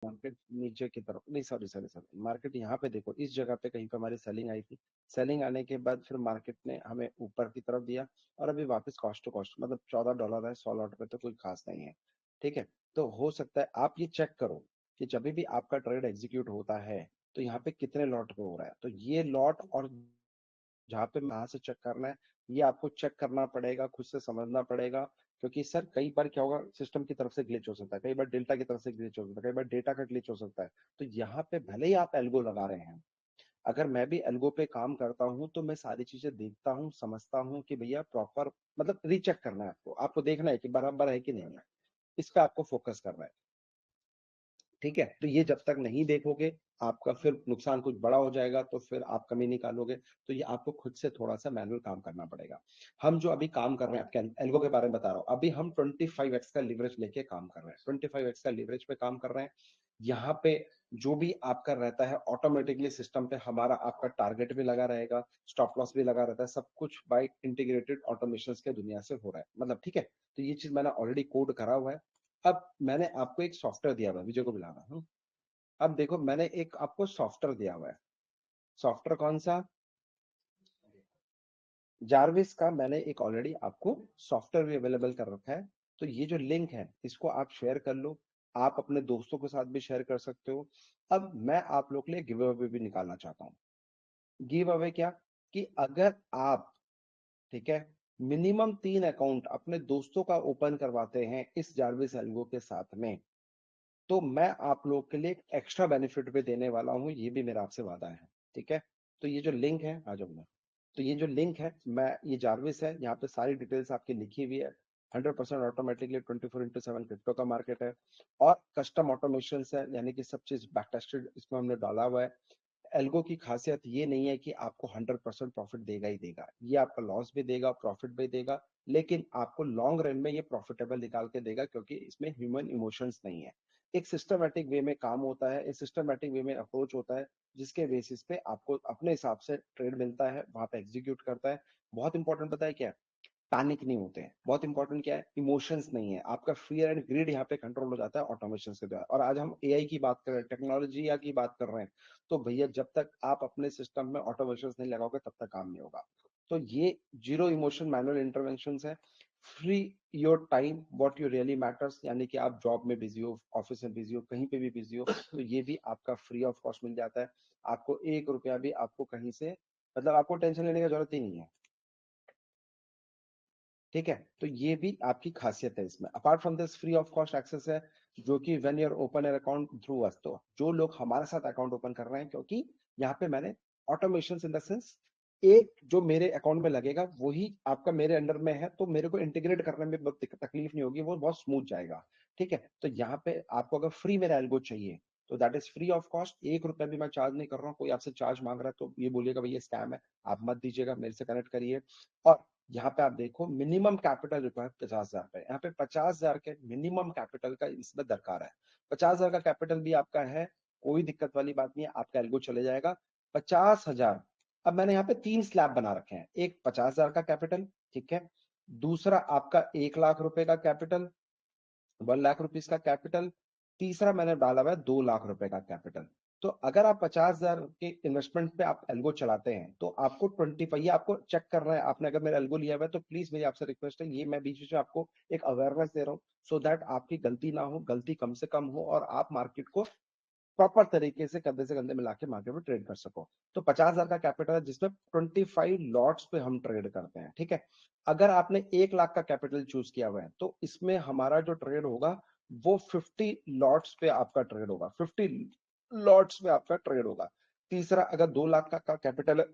Market नीचे की तरफ नहीं, सॉरी सॉरी सॉरी, मार्केट यहाँ पे देखो, इस जगह पे कहीं पे हमारी सेलिंग आई थी। सेलिंग आने के बाद फिर मार्केट ने हमें ऊपर की तरफ दिया, और अभी वापस कॉस्ट टू कॉस्ट मतलब $14 है, $100 पे तो कोई खास नहीं है। ठीक है, तो हो सकता है आप ये चेक करो कि जब भी आपका ट्रेड एग्जीक्यूट होता है तो यहाँ पे कितने लॉट पे हो रहा है। तो ये लॉट और जहाँ पे कहाँ से चेक करना है, ये आपको चेक करना पड़ेगा, खुद से समझना पड़ेगा। क्योंकि सर कई बार क्या होगा, सिस्टम की तरफ से ग्लिच हो सकता है, कई बार डेल्टा की तरफ से ग्लिच हो सकता है, कई बार डेटा का ग्लिच हो सकता है। तो यहाँ पे भले ही आप एल्गो लगा रहे हैं, अगर मैं भी एल्गो पे काम करता हूँ तो मैं सारी चीजें देखता हूँ, समझता हूँ कि भैया प्रॉपर मतलब रीचेक करना है, आपको आपको देखना है कि बराबर है कि नहीं है, इस पे आपको फोकस करना है। ठीक है, तो ये जब तक नहीं देखोगे, आपका फिर नुकसान कुछ बड़ा हो जाएगा, तो फिर आप कमी निकालोगे। तो ये आपको खुद से थोड़ा सा मैनुअल काम करना पड़ेगा। हम जो अभी काम कर रहे हैं, आपके एल्गो के बारे में बता रहा हूँ, अभी हम 25x का लिवरेज लेके काम कर रहे हैं, 25x का लिवरेज पे काम कर रहे हैं। यहाँ पे जो भी आपका रहता है ऑटोमेटिकली सिस्टम पे हमारा आपका टारगेट भी लगा रहेगा, स्टॉप लॉस भी लगा रहता है, सब कुछ बाय इंटीग्रेटेड ऑटोमेशन के दुनिया से हो रहा है, मतलब ठीक है। तो ये चीज मैंने ऑलरेडी कोड करा हुआ है। अब मैंने आपको एक सॉफ्टवेयर दिया हुआ है, विजय को बुलाना हूँ। अब देखो, मैंने एक आपको सॉफ्टवेयर दिया हुआ है। सॉफ्टवेयर कौन सा? जारविस का मैंने एक ऑलरेडी आपको सॉफ्टवेयर भी अवेलेबल कर रखा है। तो ये जो लिंक है इसको आप शेयर कर लो, आप अपने दोस्तों के साथ भी शेयर कर सकते हो। अब मैं आप लोग के लिए गिव अवे भी निकालना चाहता हूँ। गिव अवे क्या, कि अगर आप, ठीक है, मिनिमम 3 अकाउंट अपने दोस्तों का ओपन करवाते हैं इस जारविस एल्गो के साथ में, तो मैं आप लोग के लिए एक एक्स्ट्रा बेनिफिट भी देने वाला हूँ, ये भी मेरा आपसे वादा है। ठीक है, तो ये जो लिंक है, आ जाऊंगा। तो ये जो लिंक है, मैं ये जारविस है, यहाँ पे सारी डिटेल्स आपकी लिखी हुई है। 100% ऑटोमेटिकली 24/7 क्रिप्टो का मार्केट है, और कस्टम ऑटोमेशन है, यानी कि सब चीज बैक टेस्टेड इसमें हमने डाला हुआ है। एल्गो की खासियत ये नहीं है कि आपको 100% प्रॉफिट देगा ही देगा, ये आपका लॉस भी देगा, प्रॉफिट भी देगा, लेकिन आपको लॉन्ग रन में ये प्रॉफिटेबल निकाल के देगा, क्योंकि इसमें ह्यूमन इमोशंस नहीं है। एक सिस्टमेटिक वे में काम होता है, एक सिस्टमेटिक वे में अप्रोच होता है, जिसके बेसिस पे आपको अपने हिसाब से ट्रेड मिलता है, वहां पे एग्जीक्यूट करता है। बहुत इंपॉर्टेंट पता है क्या है? पैनिक नहीं होते हैं। बहुत इंपॉर्टेंट क्या है? इमोशंस नहीं है। आपका फियर एंड ग्रीड यहाँ पे कंट्रोल हो जाता है ऑटोमेशन के द्वारा। और आज हम एआई की बात कर रहे हैं, टेक्नोलॉजी की बात कर रहे हैं, तो भैया जब तक आप अपने सिस्टम में ऑटोमेशन नहीं लगाओगे तब तक काम नहीं होगा। तो ये जीरो इमोशन मैनुअल इंटरवेंशन है। Free your time what you really matters, यानी कि आप जॉब में बिजी हो, ऑफिस में बिजी हो, कहीं पे भी बिजी हो, तो ये भी आपका फ्री ऑफ कॉस्ट मिल जाता है। आपको 1 रुपया भी आपको कहीं से, मतलब आपको टेंशन लेने की जरूरत ही नहीं है। ठीक है, तो ये भी आपकी खासियत है इसमें। Apart from this free of cost access है, जो कि when your open an account through us, तो जो लोग हमारे साथ अकाउंट ओपन कर रहे हैं, क्योंकि यहाँ पे मैंने ऑटोमेशन इन द सेंस, एक जो मेरे अकाउंट में लगेगा वही आपका मेरे अंडर में है, तो मेरे को इंटीग्रेट करने में बहुत तकलीफ नहीं होगी, वो बहुत स्मूथ जाएगा। ठीक है, तो यहाँ पे आपको अगर फ्री मेरा एल्गो चाहिए तो that is free of cost. 1 रुपया भी मैं चार्ज नहीं कर रहा हूँ। कोई आपसे चार्ज मांग रहा है तो ये बोलिएगा भैया स्कैम है, आप मत दीजिएगा, मेरे से कनेक्ट करिए। और यहाँ पे आप देखो, मिनिमम कैपिटल रिक्वायर्ड 50,000 पे, यहाँ पे 50,000 के मिनिमम कैपिटल का इसमें दरकार है। 50,000 का कैपिटल भी आपका है, कोई दिक्कत वाली बात नहीं है, आपका एल्गो चले जाएगा। 50,000। अब मैंने यहाँ पे 3 स्लैब बना रखे हैं, एक 50,000 का कैपिटल, ठीक है, दूसरा आपका 1 लाख रुपए का कैपिटल, 1 लाख रुपीज का कैपिटल, तीसरा मैंने डाला हुआ है 2 लाख रुपए का कैपिटल। तो अगर आप 50,000 के इन्वेस्टमेंट पे आप एल्गो चलाते हैं तो आपको 25, ये आपको चेक करना है। आपने अगर मेरा एल्गो लिया हुआ है तो प्लीज मेरी आपसे रिक्वेस्ट है, ये मैं बीच बीच में आपको एक अवेयरनेस दे रहा हूँ, सो दैट आपकी गलती ना हो, गलती कम से कम हो, और आप मार्केट को प्रॉपर तरीके से कंधे मिला के मार्केट में ट्रेड कर सको। तो 50,000 का कैपिटल है, जिसमें 25 लॉट्स पे हम ट्रेड करते हैं। ठीक है, अगर आपने 1 लाख का कैपिटल चूज किया हुआ है तो इसमें हमारा जो ट्रेड होगा वो 50 लॉट्स पे आपका ट्रेड होगा, 50 लॉट्स पे आपका ट्रेड होगा। तीसरा, अगर 2 लाख का कैपिटल है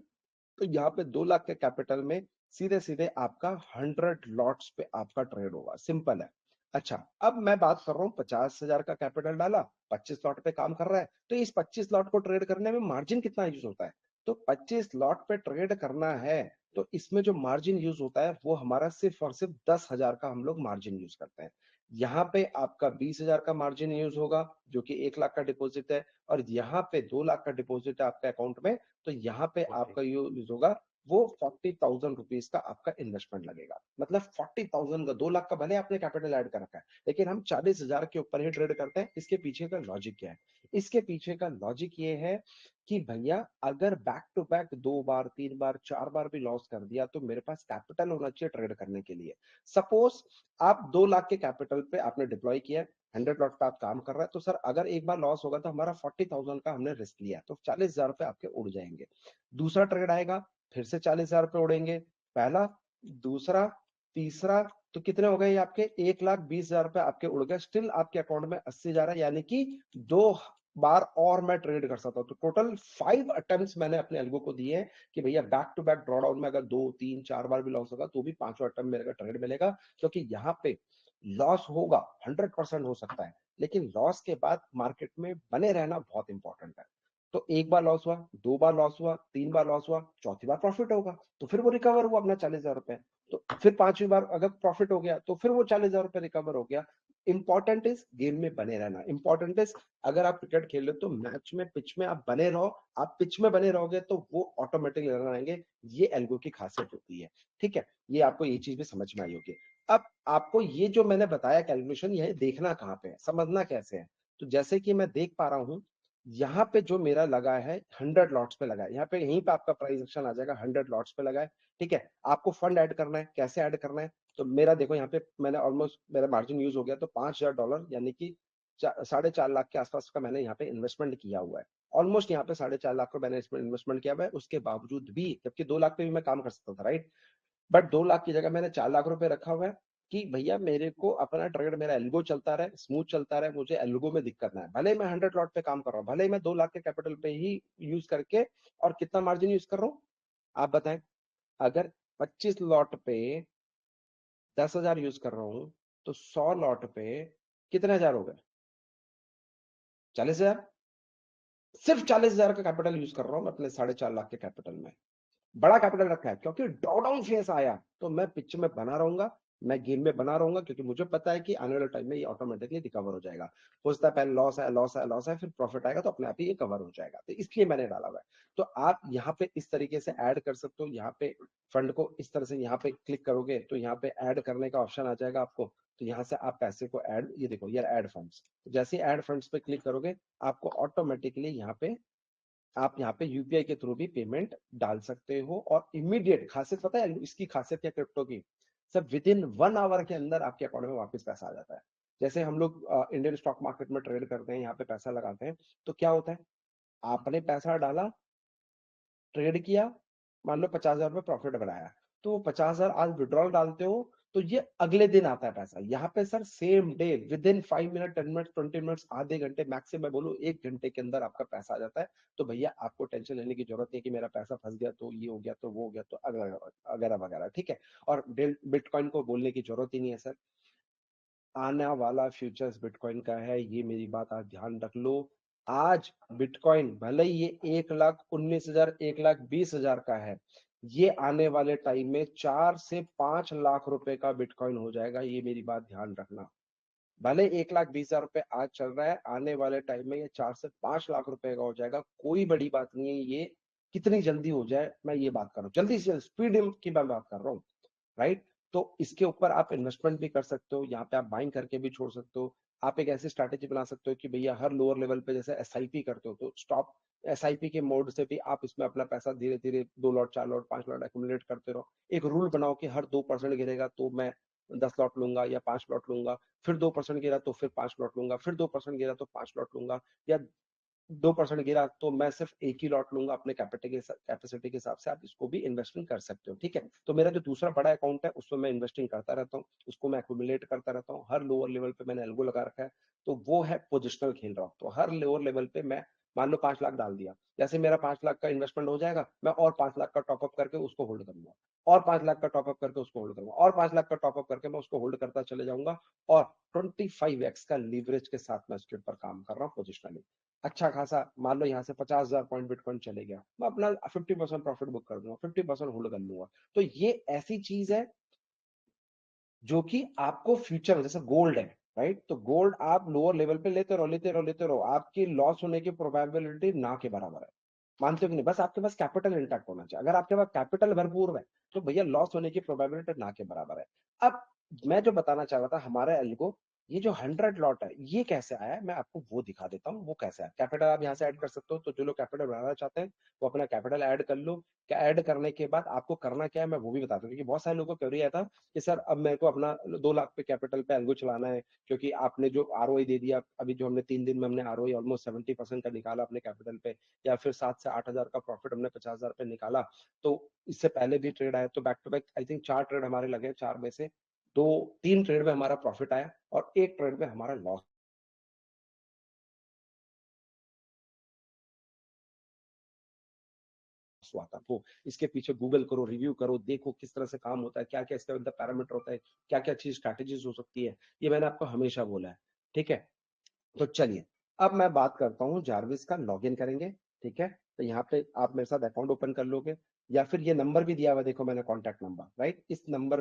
तो यहाँ पे 2 लाख के कैपिटल में सीधे सीधे आपका 100 लॉट्स पे आपका ट्रेड होगा, सिंपल है। अच्छा, अब मैं बात कर रहा हूँ, 50,000 का कैपिटल डाला, 25 लॉट पे काम कर रहा है, तो इस 25 लॉट को ट्रेड करने में मार्जिन कितना यूज होता है? तो 25 लॉट पे ट्रेड करना है तो इसमें जो मार्जिन यूज होता है वो हमारा सिर्फ और सिर्फ 10,000 का हम लोग मार्जिन यूज करते हैं। यहाँ पे आपका 20,000 का मार्जिन यूज होगा, जो कि 1 लाख का डिपॉजिट है, और यहाँ पे 2 लाख का डिपॉजिट है आपके अकाउंट में, तो यहाँ पे आपका यूज होगा वो 40,000 रुपीज का आपका इन्वेस्टमेंट लगेगा। मतलब 40,000 का, 2 लाख का भले आपने कैपिटल ऐड कर रखा है, लेकिन हम 40,000 के ऊपर ही ट्रेड करते हैं। इसके पीछे का लॉजिक क्या है? इसके पीछे का लॉजिक ये है कि भैया अगर बैक टू बैक 2 बार 3 बार 4 बार भी लॉस कर दिया तो मेरे पास कैपिटल होना चाहिए ट्रेड करने के लिए। सपोज आप 2 लाख के कैपिटल पे आपने डिप्लॉय किया, 100 लॉट पे आप काम कर रहे हैं, तो सर अगर एक बार लॉस होगा तो हमारा 40,000 का हमने रिस्क लिया, तो 40,000 रुपए आपके उड़ जाएंगे। दूसरा ट्रेड आएगा, फिर से 40,000 रुपए उड़ेंगे। पहला, दूसरा, तीसरा, तो कितने हो गए ये आपके? 1,20,000 रुपए आपके उड़ गए। स्टिल आपके अकाउंट में 80,000 है, यानी कि 2 बार और मैं ट्रेड कर सकता हूँ। तो टोटल 5 अटेम्प्ट्स मैंने अपने एल्गो को दिए हैं कि भैया बैक टू बैक ड्रॉडाउन में अगर 2 3 4 बार भी लॉस होगा तो भी 5वां अटेम्प्ट मेरे का ट्रेड मिलेगा। क्योंकि यहाँ पे लॉस होगा, 100% हो सकता है, लेकिन लॉस के बाद मार्केट में बने रहना बहुत इंपॉर्टेंट है। तो एक बार लॉस हुआ, 2 बार लॉस हुआ, 3 बार लॉस हुआ, चौथी बार प्रॉफिट होगा, तो फिर वो रिकवर हुआ अपना 40,000 रुपए। तो फिर 5वीं बार अगर प्रॉफिट हो गया तो फिर वो 40,000 रुपए रिकवर हो गया। इंपॉर्टेंट इज गेम में बने रहना। इंपॉर्टेंट इज अगर आप क्रिकेट खेल रहे हो तो मैच में, पिच में आप बने रहो। आप पिच में बने रहोगे तो वो ऑटोमेटिकली रन आएंगे। ये एल्गो की खासियत होती है। ठीक है, ये आपको ये चीज भी समझ में आई होगी। अब आपको ये जो मैंने बताया कैलकुलेशन, ये देखना कहाँ पे है, समझना कैसे है। तो जैसे कि मैं देख पा रहा हूं, यहाँ पे जो मेरा लगा है 100 लॉट्स पे लगा है, यहाँ पे यहीं पे आपका प्राइस एक्शन आ जाएगा, 100 लॉट्स पे लगा है। ठीक है, आपको फंड ऐड करना है, कैसे ऐड करना है? तो मेरा देखो यहाँ पे मैंने ऑलमोस्ट मेरा मार्जिन यूज हो गया, तो $5,000 यानी कि 4.5 लाख के आसपास का मैंने यहाँ पे इन्वेस्टमेंट किया हुआ है। ऑलमोस्ट यहाँ पे 4.5 लाख का मैंने इसमें इन्वेस्टमेंट किया हुआ है। उसके बावजूद भी, जबकि 2 लाख पे भी मैं काम कर सकता था, राइट? बट 2 लाख की जगह मैंने 4 लाख रुपए रखा हुआ है कि भैया मेरे को अपना ट्रेड, मेरा एल्गो चलता रहे, स्मूथ चलता रहे, मुझे एल्गो में दिक्कत ना है। भले ही मैं 100 लॉट पे काम कर रहा हूँ, भले ही मैं 2 लाख के कैपिटल पे ही यूज करके, और कितना मार्जिन यूज कर रहा हूँ आप बताएं? अगर 25 लॉट पे 10,000 यूज कर रहा हूँ, तो 100 लॉट पे कितने हजार हो गए? 40,000। सिर्फ 40,000 का कैपिटल यूज कर रहा हूँ मैं अपने 4.5 लाख के कैपिटल में। बड़ा कैपिटल रखा है क्योंकि ड्रॉडाउन फेस आया तो मैं पिच में बना रहूंगा, मैं गेम में बना रहूंगा, क्योंकि मुझे पता है कि आने वाले टाइम में ये ऑटोमेटिकली रिकवर हो जाएगा। हो सकता है पहले लॉस है, लॉस है, लॉस है, फिर प्रॉफिट आएगा तो अपने आप ही ये कवर हो जाएगा। तो इसलिए मैंने डाला हुआ है। तो आप यहाँ पे इस तरीके से ऐड कर सकते हो। यहाँ पे फंड को इस तरह से यहाँ पे क्लिक करोगे तो यहाँ पे ऐड करने का ऑप्शन आ जाएगा आपको। तो यहाँ से आप पैसे को ऐड, ये देखो ये ऐड फंड्स, तो जैसे ऐड फंड्स पे क्लिक करोगे आपको ऑटोमेटिकली यहाँ पे, आप यहाँ पे यूपीआई के थ्रू भी पेमेंट डाल सकते हो। और इमीडिएट, खासियत पता है इसकी खासियत क्या क्रिप्टो की? सब विद इन 1 आवर के अंदर आपके अकाउंट में वापस पैसा आ जाता है। जैसे हम लोग इंडियन स्टॉक मार्केट में ट्रेड करते हैं, यहाँ पे पैसा लगाते हैं, तो क्या होता है? आपने पैसा डाला, ट्रेड किया, मान लो 50,000 रुपये प्रॉफिट बनाया, तो वो 50,000 आज विड्रॉल डालते हो तो ये अगले दिन आता है पैसा। यहाँ पे sir same day, with in 5 minute, 10 minute, 20 minutes, आधे घंटे, मैक्सिमम मैं बोलूँ 1 घंटे के अंदर आपका पैसा आ जाता है। तो भैया आपको टेंशन लेने की जरूरत नहीं कि मेरा पैसा फंस गया तो ये हो गया तो वो हो गया तो वगैरह वगैरह। ठीक है, और बिटकॉइन को बोलने की जरूरत ही नहीं है सर। आने वाला फ्यूचर्स बिटकॉइन का है, ये मेरी बात आप ध्यान रख लो। आज बिटकॉइन भले ही ये 1,19,000, 1,20,000 का है, ये आने वाले टाइम में 4 से 5 लाख रुपए का बिटकॉइन हो जाएगा। ये मेरी बात ध्यान रखना। भले 1,20,000 रुपए आज चल रहा है, आने वाले टाइम में ये 4 से 5 लाख रुपए का हो जाएगा। कोई बड़ी बात नहीं है ये, कितनी जल्दी हो जाए मैं ये बात कर रहा हूँ, जल्दी से स्पीड की मैं बात कर रहा हूँ, राइट? तो इसके ऊपर आप इन्वेस्टमेंट भी कर सकते हो, यहाँ पे आप बाइंग करके भी छोड़ सकते हो। आप एक ऐसी स्ट्रैटेजी बना सकते हो कि भैया हर लोअर लेवल पे जैसे एसआईपी करते हो, तो स्टॉप एसआईपी के मोड से भी आप इसमें अपना पैसा धीरे धीरे 2 लॉट 4 लॉट 5 लॉट एक्यूमुलेट करते रहो। एक रूल बनाओ कि हर 2% गिरेगा तो मैं 10 लॉट लूंगा या 5 लॉट लूंगा, फिर 2% गिरा तो फिर 5 लॉट लूंगा, फिर 2% गिरा तो 5 लॉट लूंगा, या 2% गिरा तो मैं सिर्फ एक ही लॉट लूंगा। अपने कैपेसिटी के हिसाब से आप इसको भी इन्वेस्टिंग कर सकते हो। ठीक है, तो मेरा जो दूसरा बड़ा अकाउंट है उसमें मैं इन्वेस्टिंग करता रहता हूँ, उसको मैं एक्यूमुलेट करता रहता हूँ। हर लोअर लेवल पे मैंने एल्गो लगा रखा है, तो वो है पोजिशनल खेल रहा हूँ। तो हर लोअर लेवल पे मैं मान लो 5 लाख डाल दिया, जैसे मेरा 5 लाख का इन्वेस्टमेंट हो जाएगा, मैं और 5 लाख का टॉपअप करके उसको होल्ड करूंगा, और 5 लाख का टॉपअप करके उसको होल्ड करूंगा, और 5 लाख का टॉपअप करके मैं उसको होल्ड करता चले जाऊंगा। और 25x का लीवरेज के साथ मैं उसके ऊपर काम कर रहा हूँ पोजिशनली। अच्छा खासा, मान लो यहाँ से 50,000 पॉइंट बिटकॉइन चले गया, मैं अपना 50% प्रॉफिट बुक कर दूंगा, 50% होल्ड कर लूंगा। तो ये ऐसी चीज है जो कि आपको फ्यूचर में, जैसे गोल्ड है, राइट? तो गोल्ड आप लोअर लेवल पे लेते रहो, लेते रहो, लेते रहो, आपकी लॉस होने की प्रोबेबिलिटी ना के बराबर है। मानते हो कि नहीं? बस आपके पास कैपिटल इंटैक्ट होना चाहिए। अगर आपके पास कैपिटल भरपूर है तो भैया लॉस होने की प्रोबेबिलिटी ना के बराबर है। अब मैं जो बताना चाह रहा था, हमारा एल्गो ये जो 100 लॉट है ये कैसे आया है, मैं आपको वो दिखा देता हूँ। वो कैसे आया, कैपिटल आप यहाँ से ऐड कर सकते हो। तो जो लोग कैपिटल बढ़ाना चाहते हैं वो अपना कैपिटल ऐड कर लो। ऐड करने के बाद आपको करना क्या है मैं वो भी बताता हूँ, क्योंकि बहुत सारे लोगों को क्वेरी आया था कि सर अब मेरे को अपना 2 लाख पे कैपिटल पे एल्गो चलाना है, क्योंकि आपने जो आरओआई दे दिया अभी, जो हमने 3 दिन में हमने आरओआई ऑलमोस्ट 70% का निकाला अपने कैपिटल पे, या फिर 7 से 8 हजार का प्रॉफिट हमने 50 हजार पे निकाला। तो इससे पहले भी ट्रेड आया, तो back to back I think 4 trade हमारे लगे, 4 में से 3 ट्रेड में हमारा प्रॉफिट आया और 1 ट्रेड में हमारा लॉस हुआ था। तो इसके पीछे गूगल करो, रिव्यू करो, देखो किस तरह से काम होता है, क्या क्या इसके अंदर पैरामीटर होता है, क्या क्या चीज स्ट्रैटेजीज हो सकती है। ये मैंने आपको हमेशा बोला है, ठीक है। तो चलिए अब मैं बात करता हूँ जारविस का, लॉगिन करेंगे, ठीक है। तो यहाँ पे आप मेरे साथ अकाउंट ओपन कर लोगे, या फिर ये नंबर भी दिया हुआ देखो मैंने, कॉन्टैक्ट नंबर, राइट। इस नंबर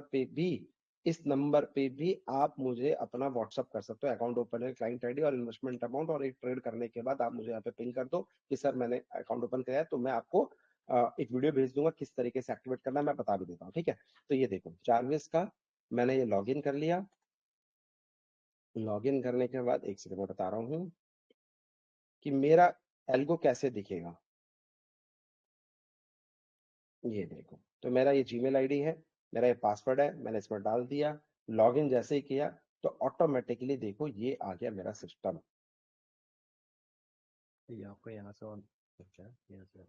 पे भी आप मुझे अपना व्हाट्सअप कर सकते हो, अकाउंट ओपन है, क्लाइंट आईडी और इन्वेस्टमेंट अमाउंट, और एक ट्रेड करने के बाद आप मुझे यहाँ पे पिन कर दो कि सर मैंने अकाउंट ओपन किया है। तो मैं आपको एक वीडियो भेज दूंगा किस तरीके से एक्टिवेट करना है, मैं बता भी देता हूँ, ठीक है। तो ये देखो जारविस का मैंने ये लॉगिन कर लिया। लॉगिन करने के बाद एक सेकंड मैं बता रहा हूँ कि मेरा एल्गो कैसे दिखेगा। ये देखो, तो मेरा ये जीमेल आईडी है, मेरा ये पासवर्ड है, मैंने इसमें डाल दिया। लॉगिन जैसे ही किया तो ऑटोमेटिकली देखो ये आ गया मेरा सिस्टम। ये आपको यहाँ से ऑन, अच्छा यहाँ से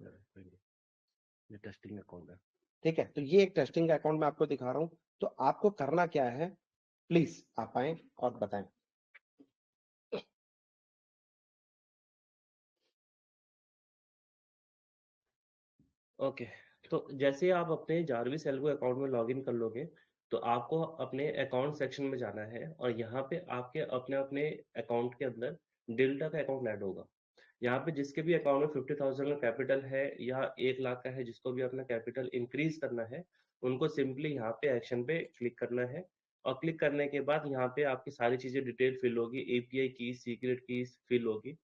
ये टेस्टिंग अकाउंट है, ठीक है। तो ये एक टेस्टिंग अकाउंट मैं आपको दिखा रहा हूँ। तो आपको करना क्या है, प्लीज आप आए और बताएं। ओके। तो जैसे आप अपने जारविस एल्गो अकाउंट में लॉगिन कर लोगे, तो आपको अपने अकाउंट सेक्शन में जाना है और यहाँ पे आपके अपने अपने अकाउंट के अंदर डेल्टा का अकाउंट ऐड होगा। यहाँ पे जिसके भी अकाउंट में 50,000 का कैपिटल है या 1 लाख का है, जिसको भी अपना कैपिटल इंक्रीज करना है, उनको सिंपली यहाँ पे एक्शन पे क्लिक करना है। और क्लिक करने के बाद यहाँ पे आपकी सारी चीजें डिटेल फिल होगी, एपीआई की, सीक्रेट की फिल होगी।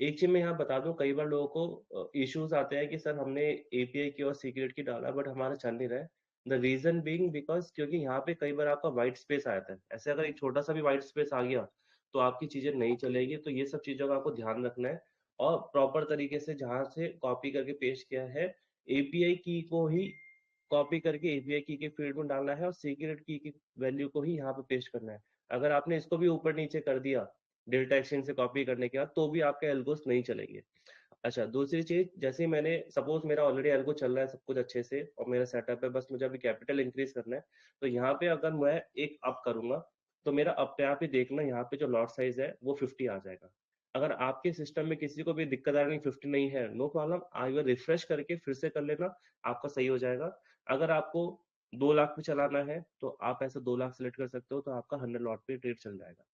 एक चीज मैं यहाँ बता दूं, कई बार लोगों को इश्यूज आते हैं कि सर हमने एपीआई की और सीक्रेट की डाला बट हमारा चल नहीं रहा है। द रीजन बीइंग बिकॉज क्योंकि यहाँ पे कई बार आपका व्हाइट स्पेस आता है, ऐसे अगर एक छोटा सा भी व्हाइट स्पेस आ गया तो आपकी चीजें नहीं चलेगी। तो ये सब चीजों का आपको ध्यान रखना है और प्रॉपर तरीके से जहाँ से कॉपी करके पेस्ट किया है, एपीआई की को ही कॉपी करके एपीआई की के फील्ड में डालना है और सीक्रेट की वैल्यू को ही यहाँ पे पेस्ट करना है। अगर आपने इसको भी ऊपर नीचे कर दिया डेल्टा एक्सचेंज से कॉपी करने के बाद, तो भी आपके एल्गोस नहीं चलेंगे। अच्छा, दूसरी चीज, जैसे मैंने सपोज मेरा ऑलरेडी एल्गो चल रहा है सब कुछ अच्छे से और मेरा सेटअप है, बस मुझे अभी कैपिटल इंक्रीज करना है। तो यहाँ पे अगर मैं एक अप करूंगा तो मेरा अपने आप ही देखना यहाँ पे जो लॉट साइज है वो 50 आ जाएगा। अगर आपके सिस्टम में किसी को भी दिक्कत आ रही है 50 नहीं है, नो प्रॉब्लम, आगे रिफ्रेश करके फिर से कर लेना, आपका सही हो जाएगा। अगर आपको 2 लाख पे चलाना है तो आप ऐसा 2 लाख सेलेक्ट कर सकते हो, तो आपका 100 लॉट पे ट्रेड चल जाएगा।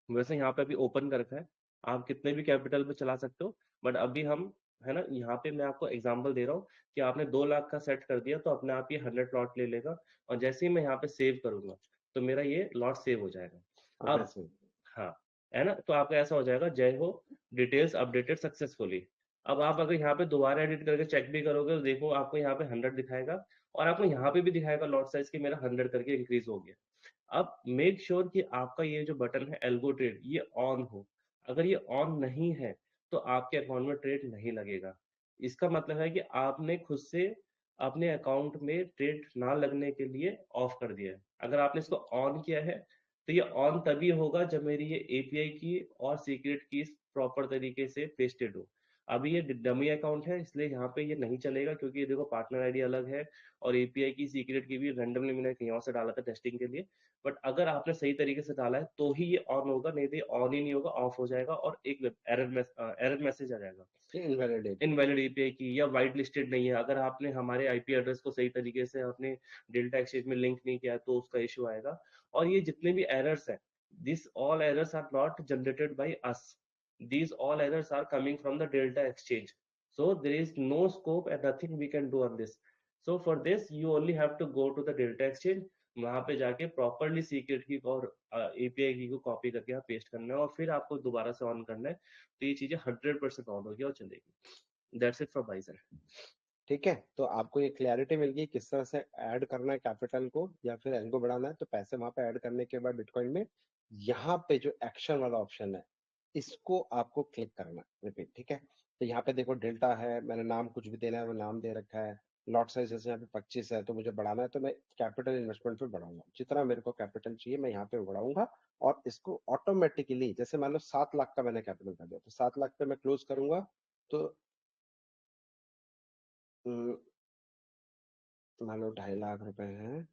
वैसे यहाँ पे अभी ओपन कर रखा है, आप कितने भी कैपिटल पे चला सकते हो, बट अभी हम, है ना, यहाँ पे मैं आपको एग्जांपल दे रहा हूँ कि आपने 2 लाख का सेट कर दिया तो अपने आप ये 100 लॉट ले लेगा। और जैसे ही मैं यहाँ पे सेव करूंगा तो मेरा ये लॉट सेव हो जाएगा। अब ऑब्वियसली हाँ, है ना, तो आपका ऐसा हो जाएगा, जय हो, डिटेल्स अपडेटेड सक्सेसफुली। अब आप अगर यहाँ पे दोबारा एडिट करके चेक भी करोगे तो देखो आपको यहाँ पे 100 दिखाएगा और आपको यहाँ पे भी दिखाएगा लॉट साइज की मेरा 100 करके इंक्रीज हो गया। अब मेक श्योर कि आपका ये जो बटन है एल्गो ट्रेड ये ऑन हो। अगर ये ऑन नहीं है तो आपके अकाउंट में ट्रेड नहीं लगेगा। इसका मतलब है कि आपने खुद से अपने अकाउंट में ट्रेड ना लगने के लिए ऑफ कर दिया है। अगर आपने इसको ऑन किया है तो ये ऑन तभी होगा जब मेरी ये एपीआई की और सीक्रेट की प्रॉपर तरीके से पेस्टेड हो। अभी ये डमी अकाउंट है इसलिए यहाँ पे ये नहीं चलेगा, क्योंकि ये देखो पार्टनर आईडी अलग है और एपीआई की सीक्रेट की भी रैंडमली मैंने कहीं और से डाला था टेस्टिंग के लिए। बट अगर आपने सही तरीके से डाला है तो ही ये ऑन होगा, नहीं तो ये ऑन ही नहीं होगा, ऑफ हो जाएगा और एक एरर मैसेज आ जाएगा, इनवैलिडेट। इनवैलिड एपीआई की या वाइट लिस्टेड नहीं है। अगर आपने हमारे आईपी एड्रेस को सही तरीके से अपने डेल्टा एक्सचेंज में लिंक नहीं किया तो उसका इशू आएगा। और ये जितने भी एरर्स हैं, this all errors are not generated by us, these all errors are coming from the delta exchange, so there is no scope and nothing we can do on this. So for this you only have to go to the delta exchange, वहां पे जाके properly secret की और API की को copy करके यहाँ paste करना है और फिर आपको दोबारा से ऑन करना है, तो ये चीजें 100% ऑन होगी और चलेगी। दैट्स इट फॉर बाइजन। ठीक है, तो आपको ये क्लैरिटी मिल गई किस तरह से ऐड करना है कैपिटल को या फिर एल्गो बढ़ाना है। तो पैसे वहां पे ऐड करने के बाद बिटकॉइन में यहाँ पे जो एक्शन वाला ऑप्शन है इसको आपको क्लिक करना है, रिपीट। ठीक है, तो यहाँ पे देखो डेल्टा है, मैंने नाम कुछ भी देना है वो नाम दे रखा है। लॉट साइज जैसे यहाँ पे 25 है तो मुझे बढ़ाना है, तो मैं कैपिटल इन्वेस्टमेंट पे बढ़ाऊंगा, जितना मेरे को कैपिटल चाहिए मैं यहाँ पे बढ़ाऊंगा। और इसको ऑटोमेटिकली, जैसे मान लो 7 लाख का मैंने कैपिटल कर दिया तो 7 लाख पे मैं क्लोज करूंगा। तो मान लो 2.5 लाख रुपए हैं।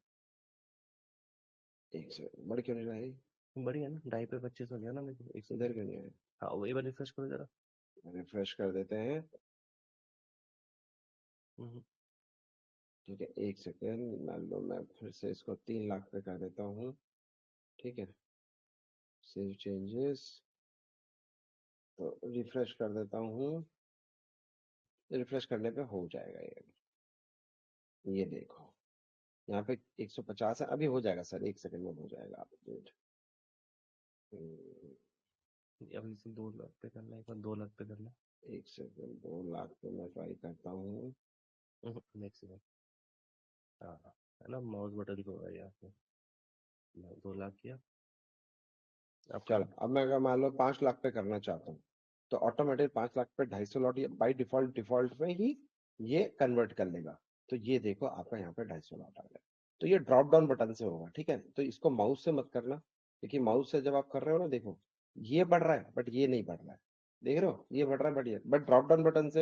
एक सेकंड, बढ़ क्यों नहीं रहा है? बढ़िया ना, 2.5 पे 25 हो गया ना मेरे को, एक इधर सेकंड। क्यों नहीं है? हाँ वही बार रिफ्रेश करो जरा। रिफ्रेश कर देते हैं। हम्म, ठीक है, एक सेकंड, मान लो मैं फिर से इसको 3 लाख पे कर देता हूँ। ठीक है, सेव चेंजेस, तो रिफ्रेश कर देता हूँ। रिफ्रेश करने पे हो जाएगा ये देखो, यहाँ पे 150 है, अभी हो जाएगा सर, एक सेकंड में हो जाएगा, आप वेट। अभी से 2 लाख पे करना है, एक बार 2 लाख पे करना एक सेकंड, 2 लाख पे मैं ट्राई करता हूँ। है। नेक्स्ट बार। हाँ हाँ, है ना, माउस बटन को है यहाँ पे। 2 लाख किया आपका। चलो, अब मैं अगर मान लो 5 लाख पे करना चाहता हूँ तो ऑटोमेटिक 5 लाख पे 250 लॉट बाई डिफॉल्ट डिफॉल्ट में ही ये कन्वर्ट कर लेगा। तो ये देखो आपका यहाँ पे 250 लॉट आ गया। तो ये ड्रॉप डाउन बटन से होगा। ठीक है, तो इसको माउस से मत करना, क्योंकि माउस से जब आप कर रहे हो ना, देखो ये बढ़ रहा है बट ये नहीं बढ़ रहा है। देख रहे हो, ये बढ़ रहा है बट ये, बट ड्रॉप डाउन बटन से,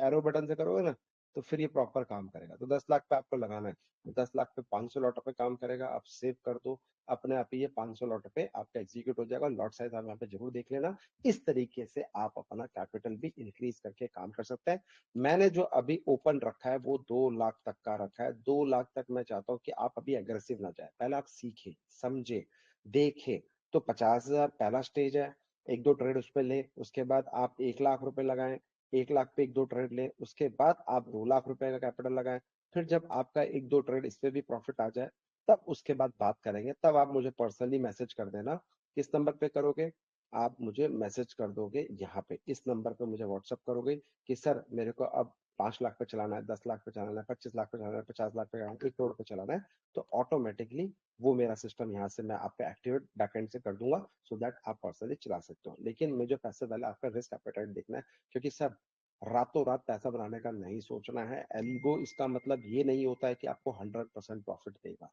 एरो बटन से करोगे ना तो फिर ये प्रॉपर काम करेगा। तो 10 लाख पे आपको लगाना है, तो 10 लाख पे 500 लॉट पे काम करेगा। आप सेव कर दो, अपने आप ही ये 500 लॉट पे आपका एग्जीक्यूट हो जाएगा। लॉट साइज आप यहाँ पे जरूर देख लेना। इस तरीके से आप अपना कैपिटल भी इंक्रीज करके काम कर सकते हैं। मैंने जो अभी ओपन रखा है वो 2 लाख तक का रखा है। 2 लाख तक मैं चाहता हूँ कि आप अभी अग्रेसिव ना जाए, पहले आप सीखे समझे देखे। तो 50,000 पहला स्टेज है, एक दो ट्रेड उस पर ले, उसके बाद आप 1 लाख रुपए लगाएं, 1 लाख पे एक दो ट्रेड ले, उसके बाद आप 2 लाख रुपए का कैपिटल लगाएं। फिर जब आपका एक दो ट्रेड इस पे भी प्रॉफिट आ जाए तब उसके बाद बात करेंगे। तब आप मुझे पर्सनली मैसेज कर देना। किस नंबर पे करोगे? आप मुझे मैसेज कर दोगे यहाँ पे, इस नंबर पे मुझे व्हाट्सअप करोगे कि सर मेरे को अब 5 लाख पे चलाना है, 10 लाख पे चलाना है, 25 लाख पे चलाना है, 50 लाख पे चलाना है, 1 करोड़ पे चलाना है। तो ऑटोमेटिकली वो मेरा सिस्टम यहाँ से मैं आपका एक्टिवेट बैकएंड से कर दूंगा, सो दैट आप पर्सनली चला सकते हो। लेकिन मुझे पैसे पहले आपका रिस्क एपेटाइट देखना है, क्योंकि सर रातों रात पैसा बनाने का नहीं सोचना है। एल्गो इसका मतलब ये नहीं होता है कि आपको 100% प्रॉफिट देगा।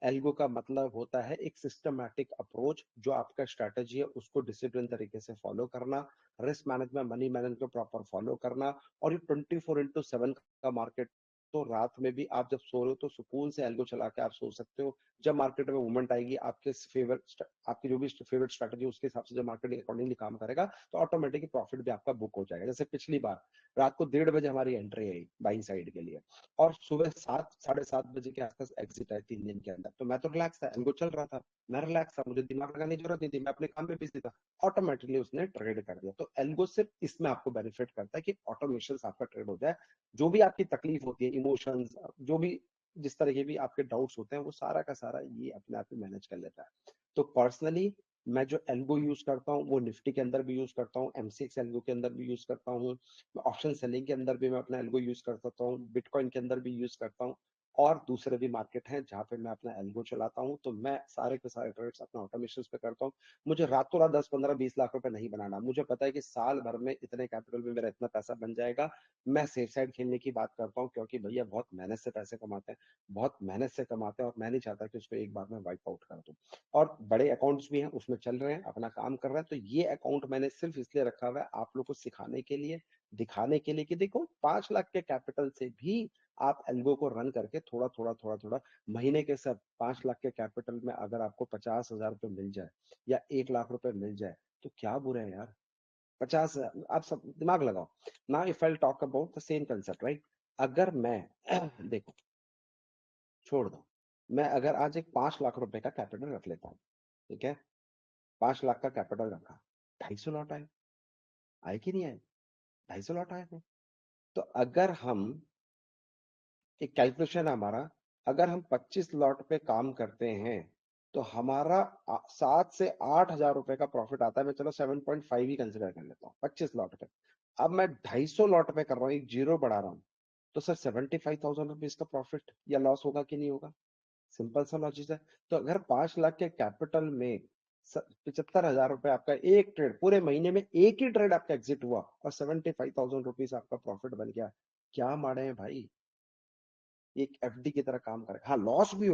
एल्गो का मतलब होता है एक सिस्टमैटिक अप्रोच, जो आपका स्ट्रैटेजी है उसको डिसिप्लिन तरीके से फॉलो करना, रिस्क मैनेजमेंट मनी मैनेजमेंट को प्रॉपर फॉलो करना। और ये 24/7 का मार्केट, तो रात में भी आप जब सो रहे हो तो सुकून से एल्गो चला के आप सो सकते हो। जब मार्केट में मूवमेंट आएगी, आपके फेवरेट, आपकी जो भी फेवरेट स्ट्रैटेजी उसके हिसाब से जब मार्केट अकॉर्डिंगली काम करेगा तो ऑटोमेटिकली प्रॉफिट भी आपका बुक हो जाएगा। जैसे पिछली बार रात को 1:30 बजे हमारी एंट्री आई बाइंग साइड के लिए, और सुबह 7 साढ़े 7 बजे के आसपास एग्जिट है 3 दिन के अंदर। तो मैं तो रिलैक्स था, एल्गो चल रहा था, मैं रिलैक्स था, मुझे दिमाग लगाने की जरूरत नहीं थी, मैं अपने काम में बिजी था। ऑटोमेटिकली उसने ट्रेड कर दिया। तो एल्गो सिर्फ इसमें आपको बेनिफिट करता है कि ऑटोमेशन आपका ट्रेड हो जाए। जो भी आपकी तकलीफ होती है, इमोशंस, जो भी जिस तरह के भी आपके डाउट्स होते हैं, वो सारा का सारा ये अपने आप ही मैनेज कर लेता है। तो पर्सनली मैं जो एल्गो यूज करता हूँ वो निफ्टी के अंदर भी यूज करता हूँ, एमसीएक्स एल्गो के अंदर भी यूज करता हूँ, ऑप्शन सेलिंग के अंदर भी मैं अपना एल्गो यूज कर सकता हूँ, बिटकॉइन के अंदर भी यूज करता हूँ। और दूसरे भी मार्केट हैं जहां पे मैं अपना एल्गो चलाता हूँ। तो मैं सारे के सारे ट्रेड्स अपना ऑटोमेशन पे करता हूँ। मुझे रातों रात 10 15 20 लाख रुपए नहीं बनाना। मुझे पता है कि साल भर में इतने कैपिटल में मेरा इतना पैसा बन जाएगा। मैं सेफ साइड खेलने की बात करता हूँ, क्योंकि भैया बहुत मेहनत से पैसे कमाते हैं, बहुत मेहनत से कमाते हैं, और मैं नहीं चाहता कि उसको एक बार में वाइप आउट कर दूं। और बड़े अकाउंट्स भी हैं उसमें चल रहे हैं, अपना काम कर रहे हैं। तो ये अकाउंट मैंने सिर्फ इसलिए रखा हुआ है आप लोग को सिखाने के लिए, दिखाने के लिए कि देखो 5 लाख के कैपिटल से भी आप एल्गो को रन करके थोड़ा थोड़ा महीने के सब 5 लाख के कैपिटल में अगर आपको 50,000 रुपये मिल जाए या 1 लाख रुपए मिल जाए तो क्या बुरा है यार। 50, आप सब दिमाग लगाओ ना। If I talk about the same concept, right? अगर मैं देखो, छोड़ दो, मैं अगर आज एक 5 लाख रुपए का कैपिटल रख लेता हूँ, ठीक है, 5 लाख का कैपिटल रखा, 250 लॉट आए, आए कि नहीं आए? 250 लॉट आए थे। तो अगर हम, एक कैलकुलेशन है हमारा, अगर हम 25 लॉट पे काम करते हैं तो हमारा 7 से 8 हजार रुपए का प्रॉफिट आता है। मैं चलो 7.5 ही कंसिडर कर लेता हूँ, 25 लॉट पे। अब मैं 250 लॉट पे कर रहा हूँ, एक जीरो बढ़ा रहा हूँ, तो सर 75,000 रुपीज का प्रॉफिट या लॉस होगा कि नहीं होगा? सिंपल सा लॉजिक है। तो अगर 5 लाख के कैपिटल में 75,000 रुपए आपका एक ट्रेड, पूरे महीने में एक ही ट्रेड आपका एग्जिट हुआ और 75,000 रुपीज आपका प्रॉफिट बन गया, क्या माड़े हैं भाई? एक एफडी की तरह काम करेगा। हाँ, लॉस भी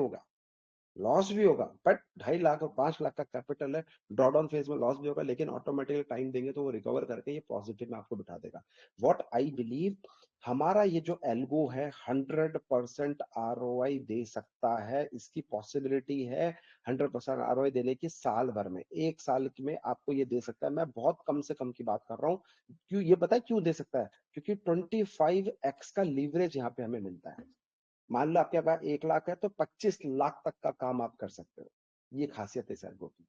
होगा, बट 2.5 लाख और 5 लाख का कैपिटल है, ड्रॉडाउन फेज में लॉस भी होगा, लेकिन ऑटोमेटिकली टाइम देंगे तो वो रिकवर करके ये पॉजिटिव में आपको बिठा देगा। व्हाट आई बिलीव, हमारा ये जो एल्गो है 100% आरओआई दे सकता है, इसकी पॉसिबिलिटी है 100% आरओआई देने की। साल भर में, एक साल में आपको ये दे सकता है। मैं बहुत कम से कम की बात कर रहा हूँ। क्यों ये पता है क्यों दे सकता है? क्योंकि 25x का लीवरेज यहाँ पे हमें मिलता है। मान लो आपके पास 1 लाख है तो 25 लाख तक का काम आप कर सकते हो। ये खासियत है सैलगो की।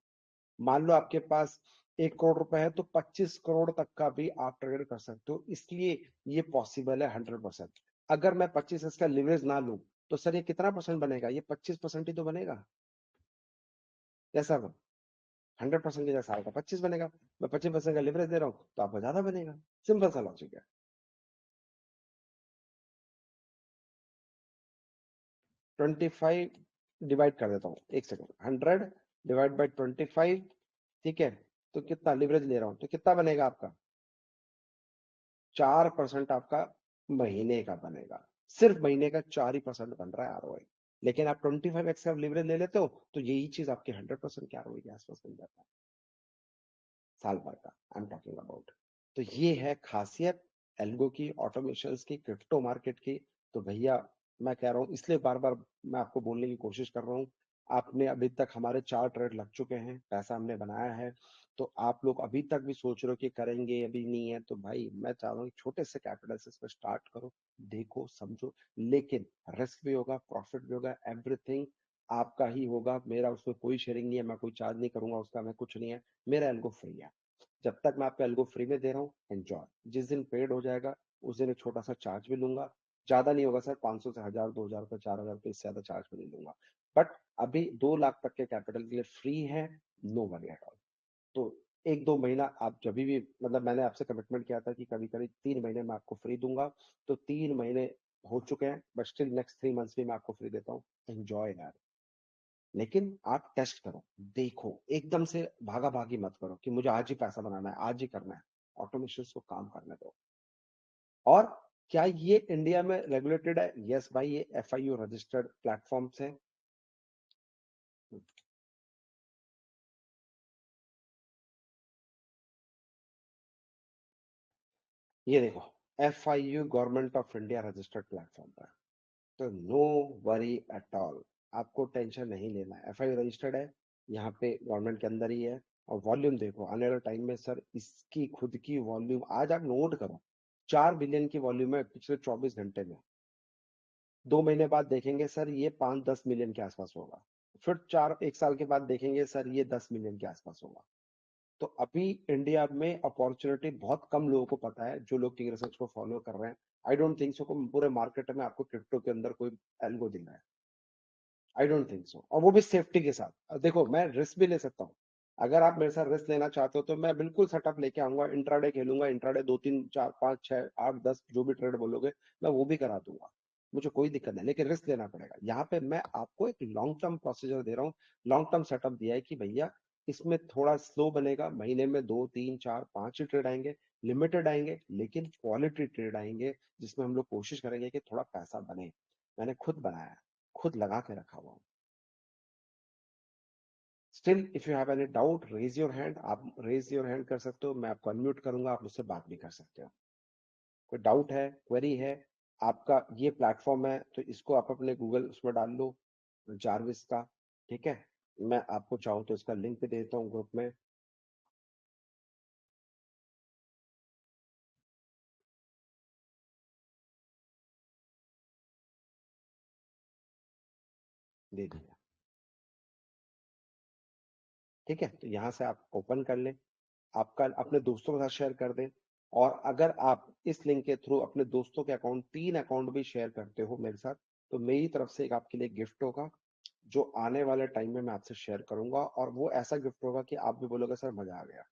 मान लो आपके पास 1 करोड़ रुपए है तो 25 करोड़ तक का भी आप ट्रेड कर सकते हो। इसलिए ये पॉसिबल है 100%। अगर मैं 25 इसका लिवरेज ना लूं तो सर ये कितना परसेंट बनेगा? ये 25% ही तो बनेगा। कैसा वो 100% के जैसा आएगा 25 बनेगा। मैं 25% का लिवरेज दे रहा हूं तो आपको ज्यादा बनेगा। सिंपल सा लॉजिक है। 25 डिवाइड कर देता हूँ, एक सेकंड। 100 डिवाइड बाई 25, ठीक है? तो कितना लिवरेज ले रहा हूं तो कितना बनेगा आपका? 4% आपका महीने का बनेगा। सिर्फ महीने का 4% बन रहा है आरओआई। लेकिन आप 25x का लिवरेज ले लेते हो तो यही चीज आपके 100% के आरओआई के आसपास बन जाता है साल भर का। I am talking about. तो ये है खासियत एल्गो की, ऑटोमेशन की, क्रिप्टो मार्केट की। तो भैया मैं कह रहा हूँ, इसलिए बार बार मैं आपको बोलने की कोशिश कर रहा हूँ। आपने अभी तक हमारे 4 ट्रेड लग चुके हैं, पैसा हमने बनाया है। तो आप लोग अभी तक भी सोच रहे हो कि करेंगे, अभी नहीं है, तो भाई मैं चाह रहा हूँ छोटे से कैपिटल से इसमें स्टार्ट करो, देखो समझो। लेकिन रिस्क भी होगा, प्रॉफिट भी होगा, एवरीथिंग आपका ही होगा। मेरा उसमें कोई शेयरिंग नहीं है, मैं कोई चार्ज नहीं करूंगा उसका, मैं कुछ नहीं है। मेरा एल्गो फ्री है। जब तक मैं आपको एल्गो फ्री में दे रहा हूँ, एंजॉय। जिस दिन पेड हो जाएगा उस दिन एक छोटा सा चार्ज भी लूंगा। ज्यादा नहीं होगा सर, 500 से 1000, 2000 रुपए, 4000 रुपए, इससे ज्यादा चार्ज भी नहीं लूंगा। बट अभी 2 लाख तक के कैपिटल के लिए फ्री है, नो वरी एट ऑल। तो 1-2 महीना आप जब भी, मतलब मैंने आपसे कमिटमेंट किया था कि कभी कभी 3 महीने में आपको फ्री दूंगा, तो 3 महीने हो चुके हैं, बट स्टिल नेक्स्ट 3 मंथ्स भी मैं आपको फ्री देता हूँ। एंजॉय यार। लेकिन आप टेस्ट करो, देखो, एकदम से भागा भागी मत करो कि मुझे आज ही पैसा बनाना है, आज ही करना है। ऑटोमेशन को काम करने दो। और क्या ये इंडिया में रेगुलेटेड है? यस भाई, ये एफआईयू रजिस्टर्ड प्लेटफॉर्म्स है। ये देखो, FIU government of India registered platform है। तो नो वरी एट ऑल, आपको टेंशन नहीं लेना है। एफआईयू रजिस्टर्ड है, यहाँ पे गवर्नमेंट के अंदर ही है। और वॉल्यूम देखो, आने वाले टाइम में सर इसकी खुद की वॉल्यूम आज आप नोट करो, 4 बिलियन की वॉल्यूम है पिछले 24 घंटे में। 2 महीने बाद देखेंगे सर ये 5-10 मिलियन के आसपास होगा। फिर 1 साल के बाद देखेंगे सर ये 10 मिलियन के आसपास होगा। तो अभी इंडिया में अपॉर्चुनिटी बहुत कम लोगों को पता है, जो लोग किंग रिसर्च को फॉलो कर रहे हैं। आई डोंट थिंक सो पूरे मार्केट में आपको क्रिप्टो के अंदर कोई एल्गो दिख रहा है। आई डोंट थिंक सो, और वो भी सेफ्टी के साथ। अब देखो, मैं रिस्क भी ले सकता हूँ। अगर आप मेरे साथ रिस्क लेना चाहते हो तो मैं बिल्कुल सेटअप लेके आऊंगा, इंट्राडे खेलूंगा, इंट्राडे 2 3 4 5 6 8 10 जो भी ट्रेड बोलोगे मैं वो भी करा दूंगा। मुझे कोई दिक्कत नहीं, लेकिन रिस्क लेना पड़ेगा। यहाँ पे मैं आपको एक लॉन्ग टर्म प्रोसीजर दे रहा हूँ, लॉन्ग टर्म सेटअप दिया है कि भैया इसमें थोड़ा स्लो बनेगा, महीने में 2 3 4 5 ही ट्रेड आएंगे, लिमिटेड आएंगे, लेकिन क्वालिटी ट्रेड आएंगे, जिसमें हम लोग कोशिश करेंगे कि थोड़ा पैसा बने। मैंने खुद बनाया है, खुद लगा के रखा हुआ हूँ। Still if you have any doubt raise your hand, आप रेज योर हैंड कर सकते हो, मैं आपको अनम्यूट करूंगा, आप मुझसे बात भी कर सकते हो। कोई डाउट है, क्वेरी है? आपका ये प्लेटफॉर्म है तो इसको आप अपने गूगल उसमें डाल लो, जारविस का। ठीक है, मैं आपको चाहूँ तो इसका लिंक भी देता हूँ ग्रुप में। दे दिया। ठीक है, तो यहाँ से आप ओपन कर लें, आपका अपने दोस्तों के साथ शेयर कर दें। और अगर आप इस लिंक के थ्रू अपने दोस्तों के अकाउंट, 3 अकाउंट भी शेयर करते हो मेरे साथ, तो मेरी तरफ से एक आपके लिए गिफ्ट होगा। जो आने वाले टाइम में मैं आपसे शेयर करूंगा, और वो ऐसा गिफ्ट होगा कि आप भी बोलोगे सर मजा आ गया।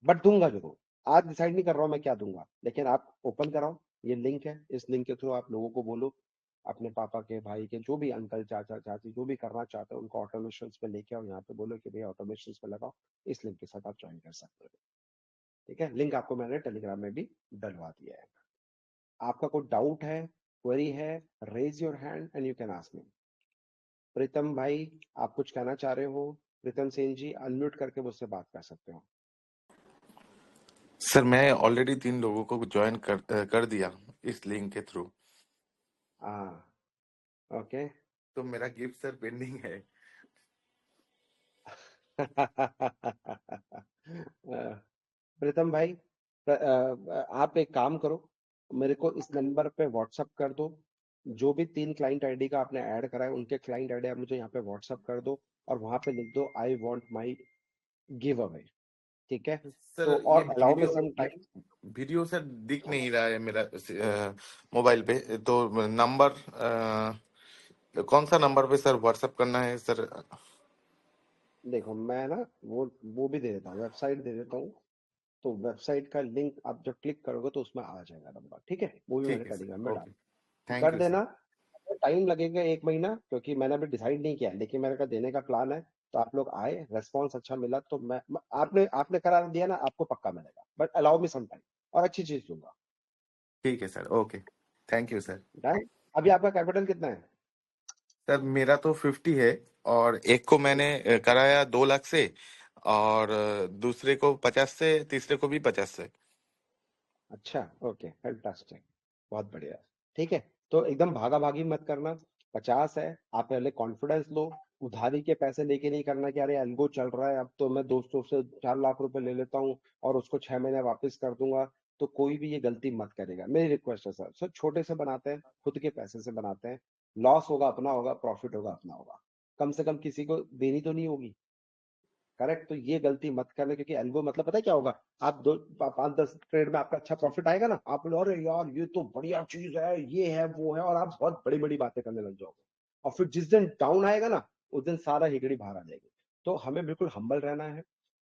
बट दूंगा जरूर। आज डिसाइड नहीं कर रहा हूँ मैं क्या दूंगा, लेकिन आप ओपन कराओ, ये लिंक है, इस लिंक के थ्रू आप लोगों को बोलो, अपने पापा के, भाई के, जो भी अंकल, चाचा, चाची, जो भी करना चाहते हैं उनको ऑटोमेशन पे लेके आओ, यहाँ पे बोलो कि भैया ऑटोमेशन पे लगाओ, इस लिंक के साथ आप ज्वाइन कर सकते हो। ठीक है, लिंक आपको मैंने टेलीग्राम में भी डलवा दिया है। आपका कोई डाउट है, क्वेरी है, raise your hand and you can ask me. Pritam भाई, आप कुछ कहना चाह रहे हो? प्रीतम सिंह जी, अनम्यूट करके मुझसे बात कर सकते हो। सर मैं ऑलरेडी 3 लोगों को ज्वाइन कर दिया इस लिंक के थ्रू। हाँ, ओके। तो मेरा गिफ्ट सर पेंडिंग है। प्रीतम भाई, आप एक काम करो, मेरे को इस नंबर पे व्हाट्सअप कर दो, जो भी 3 क्लाइंट आईडी का आपने ऐड करा है उनके क्लाइंट आईडी आप मुझे यहाँ पे व्हाट्सअप कर दो, और वहां पे लिख दो I want my giveaway. ठीक है, सर तो ये और allow me some time. Video sir दिख नहीं रहा है मेरा मोबाइल पे। तो नंबर कौन सा नंबर पे सर व्हाट्सएप करना है सर? देखो मैं ना वो भी दे देता हूँ, वेबसाइट दे देता हूँ, तो वेबसाइट का लिंक आप जब क्लिक करोगे तो उसमें आ जाएगा नंबर। ठीक है, वो भी मैंने ठीक है सर, टेलीग्राम में ओके। डाल थैंक कर यू सर। देना। टाइम लगेगा 1 महीना, क्योंकि मैंने अभी डिसाइड नहीं किया, लेकिन मेरे का देने का प्लान है। तो आप लोग आए, रेस्पॉन्स अच्छा मिला तो आपने आपने करार दिया ना, आपको पक्का मिलेगा, but allow me some time, और अच्छी चीज दूंगा। ठीक है sir, okay. Thank you sir. Done. अभी आपका कैपिटल कितना है? सर मेरा तो 50 है, और एक को मैंने कराया 2 लाख से, और दूसरे को 50 से, तीसरे को भी 50 से। अच्छा, ओके, फैंटास्टिक, बहुत बढ़िया। ठीक है, तो एकदम भागा भागी मत करना। 50 है, आप पहले कॉन्फिडेंस लो। उधारी के पैसे लेके नहीं करना कि अरे एल्गो चल रहा है, अब तो मैं दोस्तों से 4 लाख रुपए ले लेता हूँ और उसको 6 महीने वापस कर दूंगा। तो कोई भी ये गलती मत करेगा, मेरी रिक्वेस्ट है सर। सर छोटे से बनाते हैं, खुद के पैसे से बनाते हैं। लॉस होगा अपना होगा, प्रॉफिट होगा अपना होगा, कम से कम किसी को देनी तो नहीं होगी। करेक्ट, तो ये गलती मत करना, क्योंकि एल्गो मतलब पता है क्या होगा? आप 5-10 ट्रेड में आपका अच्छा प्रॉफिट आएगा ना, आप बोलो अरे यार ये तो बढ़िया चीज है, ये है वो है, और आप बहुत बड़ी बड़ी बातें करने लग जाओगे। और फिर जिस दिन डाउन आएगा ना, उस दिन सारा हिगड़ी बाहर आ जाएगी। तो हमें बिल्कुल हम्बल रहना है,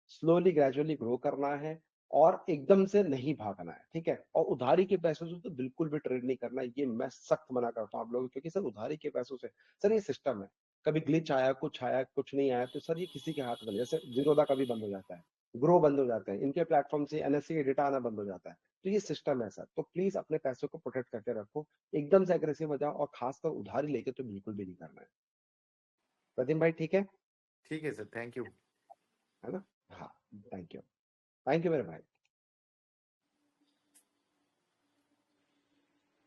स्लोली ग्रेजुअली ग्रो करना है, और एकदम से नहीं भागना है। ठीक है, और उधारी के पैसों से तो बिल्कुल भी ट्रेड नहीं करना है, ये मैं सख्त मना करता हूँ आप लोगों को, क्योंकि सर उधारी के पैसों से, सर ये सिस्टम है, कभी ग्लिच आया कुछ नहीं आया, तो सर ये किसी के हाथ में नहीं। जैसे जीरोधा कभी बंद हो जाता है, ग्रो बंद हो जाता है, इनके प्लेटफॉर्म से एनएससी के डेटा आना बंद हो जाता है। तो ये सिस्टम है सर, तो प्लीज अपने पैसों को प्रोटेक्ट करके रखो, एकदम से एग्रेसिव हो जाओ, और खासकर उधारी लेके तो बिल्कुल भी नहीं करना है। प्रदीप भाई ठीक है? ठीक है सर, थैंक यू। है ना? हाँ, थैंक यू, थैंक यू मेरे भाई।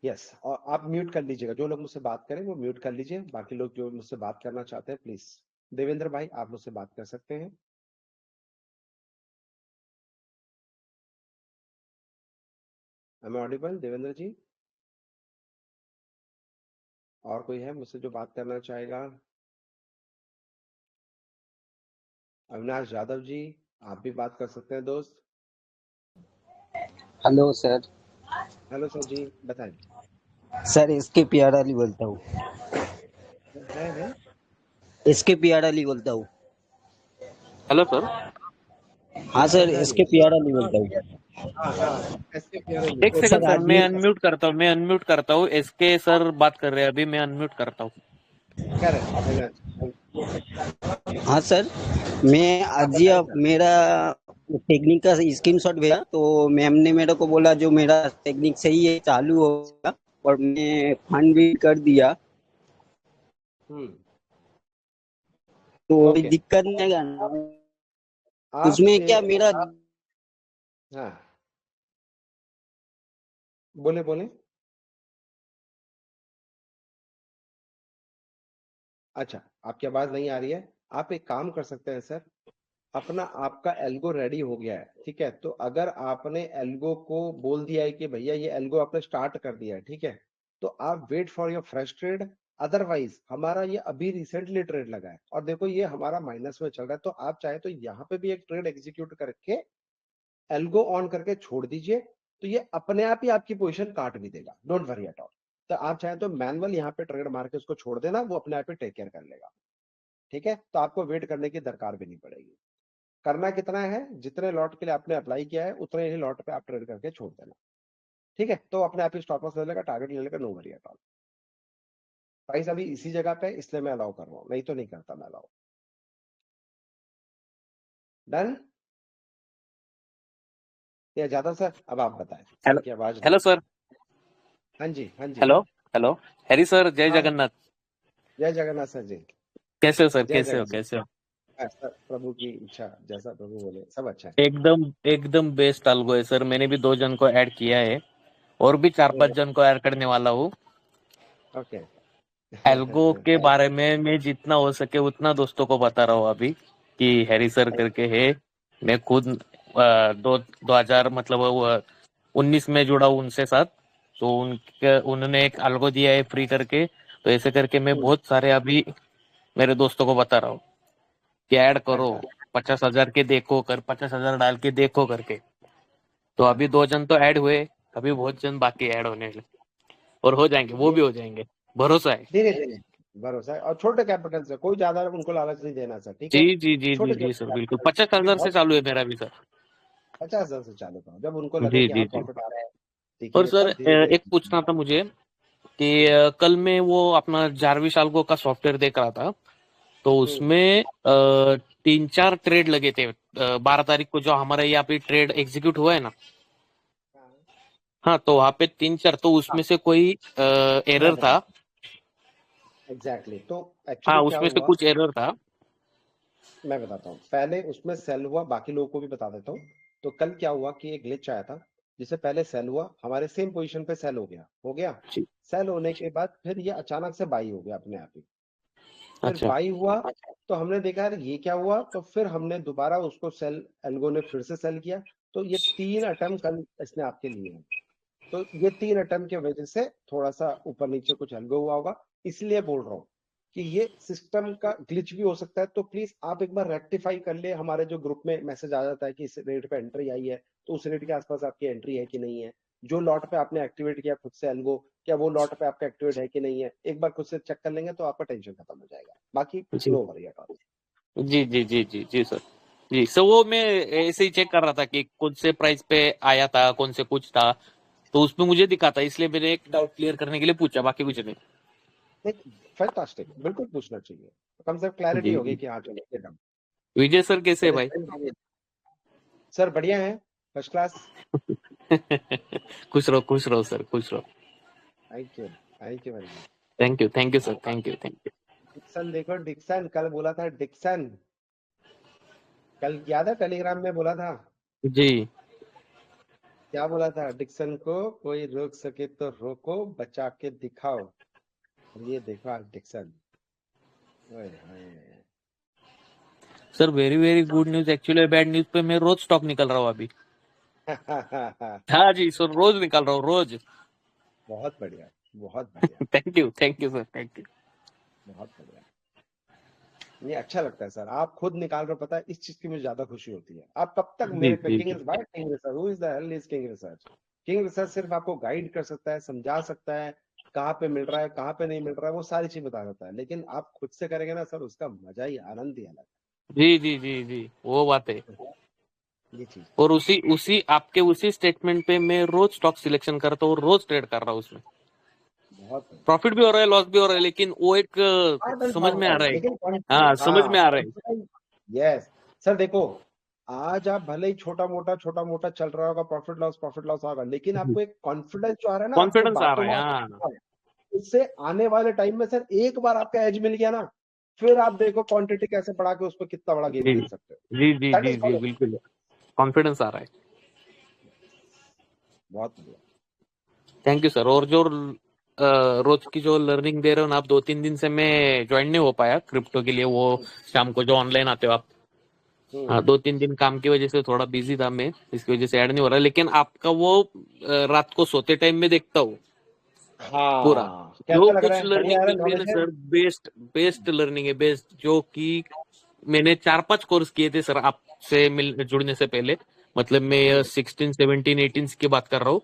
यस, और आप म्यूट कर लीजिएगा, जो लोग मुझसे बात करें वो म्यूट कर लीजिए, बाकी लोग जो मुझसे बात करना चाहते हैं प्लीज। देवेंद्र भाई, आप मुझसे बात कर सकते हैं। एम ऑडिबल देवेंद्र जी? और कोई है मुझसे जो बात करना चाहेगा? अविनाश यादव जी, आप भी बात कर सकते हैं दोस्त। Hello sir. Hello sir ji, बताएं। सर एसके पियार अली बोलता हूँ। है एसके पियार अली बोलता हूँ। Hello sir. हाँ सर, अच्छा जी, एसके पियार अली बोलता हूँ। हाँ हाँ, एसके प्यारे एक और सेकंड सर सर, आज मैं मैं अनम्यूट करता हूँ, एसके सर बात कर रहे हैं अभी, मैं अनम्यूट करता हूँ। करेक्ट अविनाश। हाँ सर, मैं हाँ आज बताएं सर। मेरा टेक्निक का स्क्रीनशॉट भेजा, तो मैम ने मेरे को बोला जो मेरा टेक्निक सही है चालू होगा, और मैं फंड भी कर दिया, हम्म, तो कोई ओके। दिक्कत नहीं आएगा ना आप उसमें? क्या मेरा आप हाँ, बोले बोले। अच्छा, आपकी आवाज नहीं आ रही है। आप एक काम कर सकते हैं सर, अपना आपका एल्गो रेडी हो गया है, ठीक है, तो अगर आपने एल्गो को बोल दिया है कि भैया ये एल्गो आपने स्टार्ट कर दिया है, ठीक है, तो आप wait for your fresh trade. Otherwise हमारा ये अभी रिसेंटली ट्रेड लगा है, और देखो ये हमारा माइनस में चल रहा है, तो आप चाहे तो यहाँ पे भी एक ट्रेड एग्जीक्यूट करके एल्गो ऑन करके छोड़ दीजिए, तो ये अपने आप ही आपकी पोजीशन काट भी देगा, डोंट वरी एट ऑल। तो आप चाहें तो मैनुअल यहाँ पे ट्रेड मार के उसको छोड़ देना, वो अपने आप ही टेक केयर कर लेगा। ठीक है, तो आपको वेट करने की दरकार भी नहीं पड़ेगी। करना कितना है, जितने लॉट के लिए आपने अप्लाई किया है उतने ही लॉट पे आप ट्रेड करके छोड़ देना। ठीक है, तो अपने आप ही स्टॉप लॉस ले लेगा, टारगेट ले लेगा, no worry at all. Price अभी इसी जगह पे है, इसलिए मैं अलाउ कर रहा हूँ, नहीं तो नहीं करता मैं अलाउ। डन या ज्यादा सर? अब आप बताएं, सर हेलो की आवाज नहीं। Hello sir. हाँ जी, हाँ जी। हेलो हेलो हैरी सर, जय हाँ, जगन्नाथ। जय जगन्नाथ सर जी। कैसे हो सर? जय कैसे हो? जगन्नाथ। कैसे हो? सर प्रभु की इच्छा, जैसा प्रभु बोले सब अच्छा है। एकदम एकदम बेस्ट अल्गो है सर। मैंने भी 2 जन को ऐड किया है और भी 4-5 जन को ऐड करने वाला हूँ। ओके। एल्गो के बारे में मैं जितना हो सके उतना दोस्तों को बता रहा हूँ अभी कि हैरी सर करके है। मैं खुद 2000 मतलब 19 में जुड़ा हूँ उनसे साथ। तो उन्होंने एक अल्गो दिया है फ्री करके। तो ऐसे करके मैं बहुत सारे अभी मेरे दोस्तों को बता रहा हूँ कि ऐड करो, 50,000 के देखो कर, 50,000 डाल के देखो करके। तो अभी 2 जन तो ऐड हुए, अभी बहुत जन बाकी ऐड होने हैं। और हो जाएंगे, वो भी हो जाएंगे, भरोसा है। धीरे धीरे भरोसा है, और छोटे कैपिटल से, कोई ज्यादा उनको लालच नहीं देना सर। ठीक है, जी जी जी जी छोटे जी सर, बिल्कुल। कैपिटल, अभी 50,000 से बहुत चालू है मेरा भी सर। 50,000 से चालू करो, जब उनको लगे जी कि हाँ जी जी। प्रॉफिट आ रहा है, और देखिए सर तब धीरे धीरे। एक पूछना था मुझे कि कल मैं वो अपना जारविस अल्गो का सॉफ्टवेयर देख रहा था। तो उसमें 3-4 ट्रेड लगे थे 12 तारीख को, जो हमारे यहाँ पे ट्रेड एग्जीक्यूट हुआ है ना। हाँ, तो वहाँ पे 3-4, तो उसमें से कोई मैं एरर था। बताता हूँ एग्जैक्टली, तो हाँ, एक्चुअली क्या उसमें से हुआ, कुछ एरर था। मैं बताता हूँ। पहले उसमें सेल हुआ, बाकी लोगों को भी बता देता हूँ। तो कल क्या हुआ कि एक ग्लिच आया था, जिससे पहले सेल हुआ, हमारे सेम पोजीशन पे सेल हो गया। जी। सेल होने के बाद फिर ये अचानक से बाई हो गया अपने आप ही। फिर अच्छा बाई हुआ, तो हमने देखा यार ये क्या हुआ, तो फिर हमने दोबारा उसको सेल, एल्गो ने फिर से सेल किया। तो ये 3 अटेम्प्ट कल इसने आपके लिए हैं। तो ये 3 अटेम्प्ट की वजह से थोड़ा सा ऊपर नीचे कुछ एल्गो हुआ होगा। इसलिए बोल रहा हूँ कि ये सिस्टम का ग्लिच भी हो सकता है। तो प्लीज आप एक बार रेक्टिफाई कर ले, हमारे जो ग्रुप में मैसेज आ जाता है कि इस रेट पे एंट्री आई है, तो उस रेट के आसपास आपकी एंट्री है कि नहीं है। जो लॉट पे आपने एक्टिवेट किया खुद से एल्गो, क्या वो लॉट पे आपका एक्टिवेट है कि नहीं है, एक बार खुद से चेक कर लेंगे तो आपका टेंशन खत्म हो जाएगा। बाकी जी नो वरी एट ऑल। जी जी जी जी जी सर। जी सर, वो मैं ऐसे ही चेक कर रहा था कि कौन से प्राइस पे आया था, कौन से कुछ था। तो उसमें मुझे दिखा था, इसलिए मैंने एक डाउट क्लियर करने के लिए पूछा, बाकी कुछ नहीं। फैंटास्टिक, बिल्कुल पूछना चाहिए, तो कम से कम क्लैरिटी जी होगी जी। कि हाँ चलो ये डन। विजय सर कैसे है चलिए भाई? सर बढ़िया है, फर्स्ट क्लास। खुश रहो सर, खुश रहो। Thank you very much. Thank you sir, thank you. Dixon देखो, डिक्सन कल बोला था, डिक्सन कल याद है टेलीग्राम में बोला था। जी क्या बोला था डिक्सन को, कोई रोक सके तो रोको, बचा के दिखाओ। और ये देखो आज डिक्सन, ओए होए। Sir, very very good news. Actually bad news पे मैं रोज स्टॉक निकल रहा हूँ अभी। हाँ जी सर, रोज निकाल रहा हूँ, रोज। बहुत बढ़िया, बहुत बढ़िया, thank you sir, thank you. बहुत बढ़िया। ये अच्छा लगता है सर, आप खुद निकाल रहे हो, पता है इस चीज की मुझे ज्यादा खुशी होती है। आप कब तक जी मेरे पे जी किंग जी research, king research, who is the hell is king research. King research सिर्फ आपको गाइड कर सकता है, समझा सकता है, कहाँ पे मिल रहा है कहाँ पे नहीं मिल रहा है, वो सारी चीज बता देता है। लेकिन आप खुद से करेंगे ना सर, उसका मजा ही, आनंद ही अलग जी जी जी जी, वो बात है। है। ये चीज और उसी उसी आपके उसी स्टेटमेंट पे मैं रोज स्टॉक सिलेक्शन करता हूँ, रोज ट्रेड कर रहा हूँ उसमें। बहुत बढ़िया। प्रॉफिट भी हो रहा है, लॉस भी हो रहा है, लेकिन वो एक पार्ट एंड समझ में आ पार्सल, रहा है। लेकिन हाँ, कॉन्फिडेंस, समझ में हाँ आ रहा है। कॉन्फिडेंस। यस सर देखो, आज आप भले ही छोटा मोटा चल रहा होगा, प्रॉफिट लॉस होगा, लेकिन आपको एक कॉन्फिडेंस जो आ रहा है ना, आपको कॉन्फिडेंस आ रहा बातों है, में हाँ। इससे आने वाले टाइम में सर एक बार आपका एज मिल गया ना, फिर आप देखो क्वांटिटी कैसे बढ़ा के उस पर कितना बड़ा गेन जी खेल सकते हो। जी जी दैट जी इज जी, बिल्कुल कॉन्फिडेंस आ रहा है। बहुत बढ़िया। Thank you sir. और जो रोज की जो लर्निंग दे रहे हो ना आप, 2-3 दिन से मैं ज्वाइन नहीं हो पाया क्रिप्टो के लिए, वो शाम को जो ऑनलाइन आते हो आप। हाँ, 2-3 दिन काम की वजह से थोड़ा बिजी था मैं, इसकी वजह से ऐड नहीं हो रहा, लेकिन आपका वो रात को सोते टाइम में देखता हूँ पूरा। हाँ जो कैसा लग रहा कुछ है, बढ़िया लर्निंग है, मिल रही है ना नॉलेज है। सर, बेस्ट बेस्ट लर्निंग है, बेस्ट। जो कि मैंने 4-5 कोर्स किए थे सर आपसे जुड़ने से पहले। मतलब मैं 16, 17, 18 की बात कर रहा हूँ।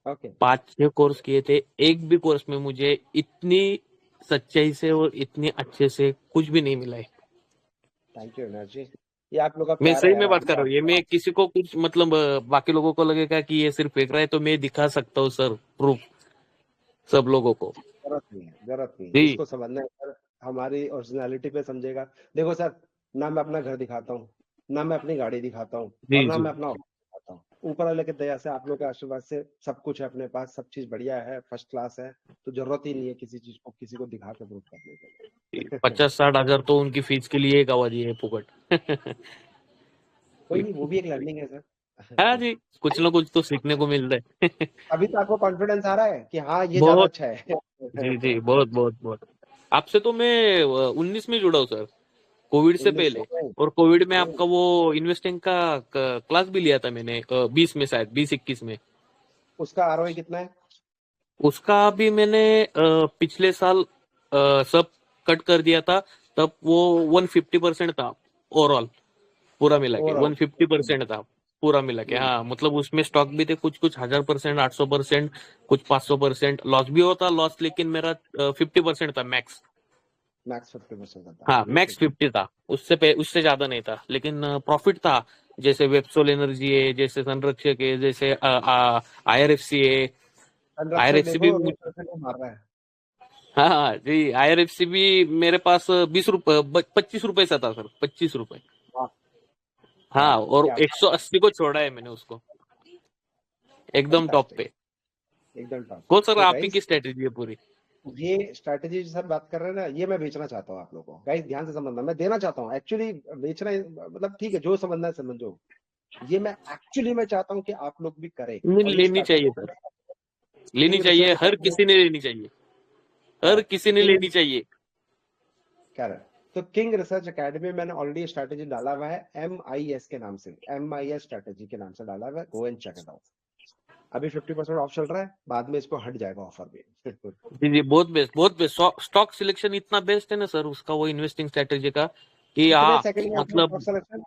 ओके, 5-6 कोर्स किए थे, एक भी कोर्स में मुझे इतनी सच्चाई से और इतने अच्छे से कुछ भी नहीं मिला है। थैंक यू अविनाश जी, ये आप लोग का मैं प्यार है सही यार, में बात हम कर रहा हूँ, ये मैं किसी को कुछ मतलब बाकी लोगों को लगेगा कि ये सिर्फ फेंक रहा है, तो मैं दिखा सकता हूँ सर, प्रूफ सब लोगों को। जरूरत नहीं है, जरूरत नहीं है, जी जिसको समझना है सर हमारी ओरिजिनलिटी पे समझेगा। देखो सर, ना मैं अपना घर दिखाता हूँ, ना मैं अपनी गाड़ी दिखाता हूँ, और जी ना जी। मैं अपना ऑफिस दिखाता हूँ। ऊपर वाले की दया से, आप लोग के आशीर्वाद से सब कुछ है अपने पास, सब चीज बढ़िया है, फर्स्ट क्लास है, तो जरूरत ही नहीं है किसी चीज को किसी को दिखा के प्रूव करने के लिए। 50-60 हजार तो उनकी फीस के लिए गवा दिए फुकट। कोई नहीं, वो भी एक लर्निंग है हाँ सर। जी, कुछ ना कुछ तो सीखने को मिल रहा है। अभी तो आपको कॉन्फिडेंस आ रहा है कि हाँ ये ज्यादा बहुत। अच्छा है। जी जी, बहुत बहुत बहुत। आपसे तो मैं 19 में जुड़ा हूँ सर, कोविड से 19 पहले। में और कोविड में आपका वो इन्वेस्टिंग का क्लास भी लिया था मैंने, 20 में, शायद 20-21 में। उसका आरओआई कितना है? उसका भी मैंने पिछले साल सब कट कर दिया था, तब वो 150% था ओवरऑल, पूरा मिला के ओवरऑल? 150% था पूरा मिला के। हाँ मतलब उसमें स्टॉक भी थे कुछ कुछ 1000%, 800%, कुछ 500%। लॉस भी होता लॉस, लेकिन मेरा 50% था मैक्स। मैक्स 50% का था, हाँ गुड मैक्स गुड गुड। 50 था, उससे ज्यादा नहीं था, लेकिन प्रॉफिट था। जैसे वेबसोल एनर्जी है, जैसे संरक्षक है, जैसे आईआरएफसी है। संरक्षक आईआरएफसी भी देखो रोज पैसे को मार रहा है। हाँ हाँ जी, आईआरएफसी भी मेरे पास 20 रुपए, 25 रुपए सा था सर, 25 रुपए। वाह, हाँ, वाह, और क्या 180 को छोड़ा है मैंने उसको, एकदम टॉप फैंटास्टिक, पे। एकदम टॉप। को सर तो आप ही गाइस, की स्ट्रेटेजी है पूरी। ये स्ट्रैटेजी सर बात कर रहे हैं ना, ये मैं बेचना चाहता हूँ आप लोगों को। गाइस ध्यान से समझना, मैं देना चाहता हूँ एक्चुअली। बेचना मतलब ठीक है, जो समझना है समझो। ये मैं एक्चुअली मैं चाहता हूँ कि आप लोग भी करें, नहीं, और ये लेनी चाहिए स्ट्रैटेजी सर, लेनी किंग चाहिए, रिसर्च हर अकेडमी। किसी ने लेनी चाहिए, हर करेक्ट, किसी ने किंग, लेनी चाहिए। करेक्ट। तो किंग रिसर्च एकेडमी में मैंने ऑलरेडी स्ट्रैटेजी डाला हुआ है, MIS के नाम से, MIS स्ट्रैटेजी के नाम से डाला हुआ है, go and check it out. अभी 50% ऑफ चल रहा है, बाद में इसको हट जाएगा ऑफर भी। जी जी, बहुत बेस्ट, बहुत बेस्ट। स्टॉक सिलेक्शन इतना बेस्ट है ना सर उसका, वो इन्वेस्टिंग स्ट्रेटेजी का, कि कितने हाँ सेकंड में आता है मतलब स्टॉक सिलेक्शन?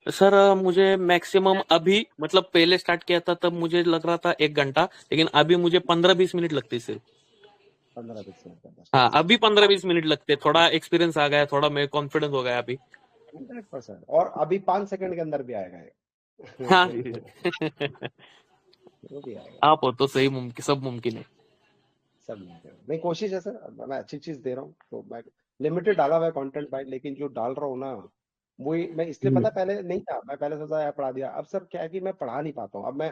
सर मुझे मैक्सिमम अभी, मतलब पहले स्टार्ट किया था तब मुझे लग रहा था 1 घंटा, लेकिन अभी मुझे 15-20 मिनट लगते हैं सिर्फ। 15-20 मिनट का स्टॉक हाँ अभी सिलेक्शन? 15-20 मिनट लगते हैं, थोड़ा एक्सपीरियंस आ गया, थोड़ा मैं कॉन्फिडेंस हो गया अभी। 100%, और अभी 5 सेकंड के अंदर भी आएगा हाँ जी। ये। वो भी आएगा, आप हो तो सही, मुमकिन, सब मुमकिन है। सब मिलते हैं। नहीं, कोशिश है सर, मैं अच्छी चीज दे रहा हूँ, तो मैं लिमिटेड डाला हुआ है कंटेंट भाई, लेकिन जो डाल रहा हूँ ना, वही मैं इसलिए, हम्म, पता पहले नहीं था, मैं पहले सोचा यार पढ़ा दिया। अब सर क्या है कि मैं पढ़ा नहीं पाता हूँ, अब मैं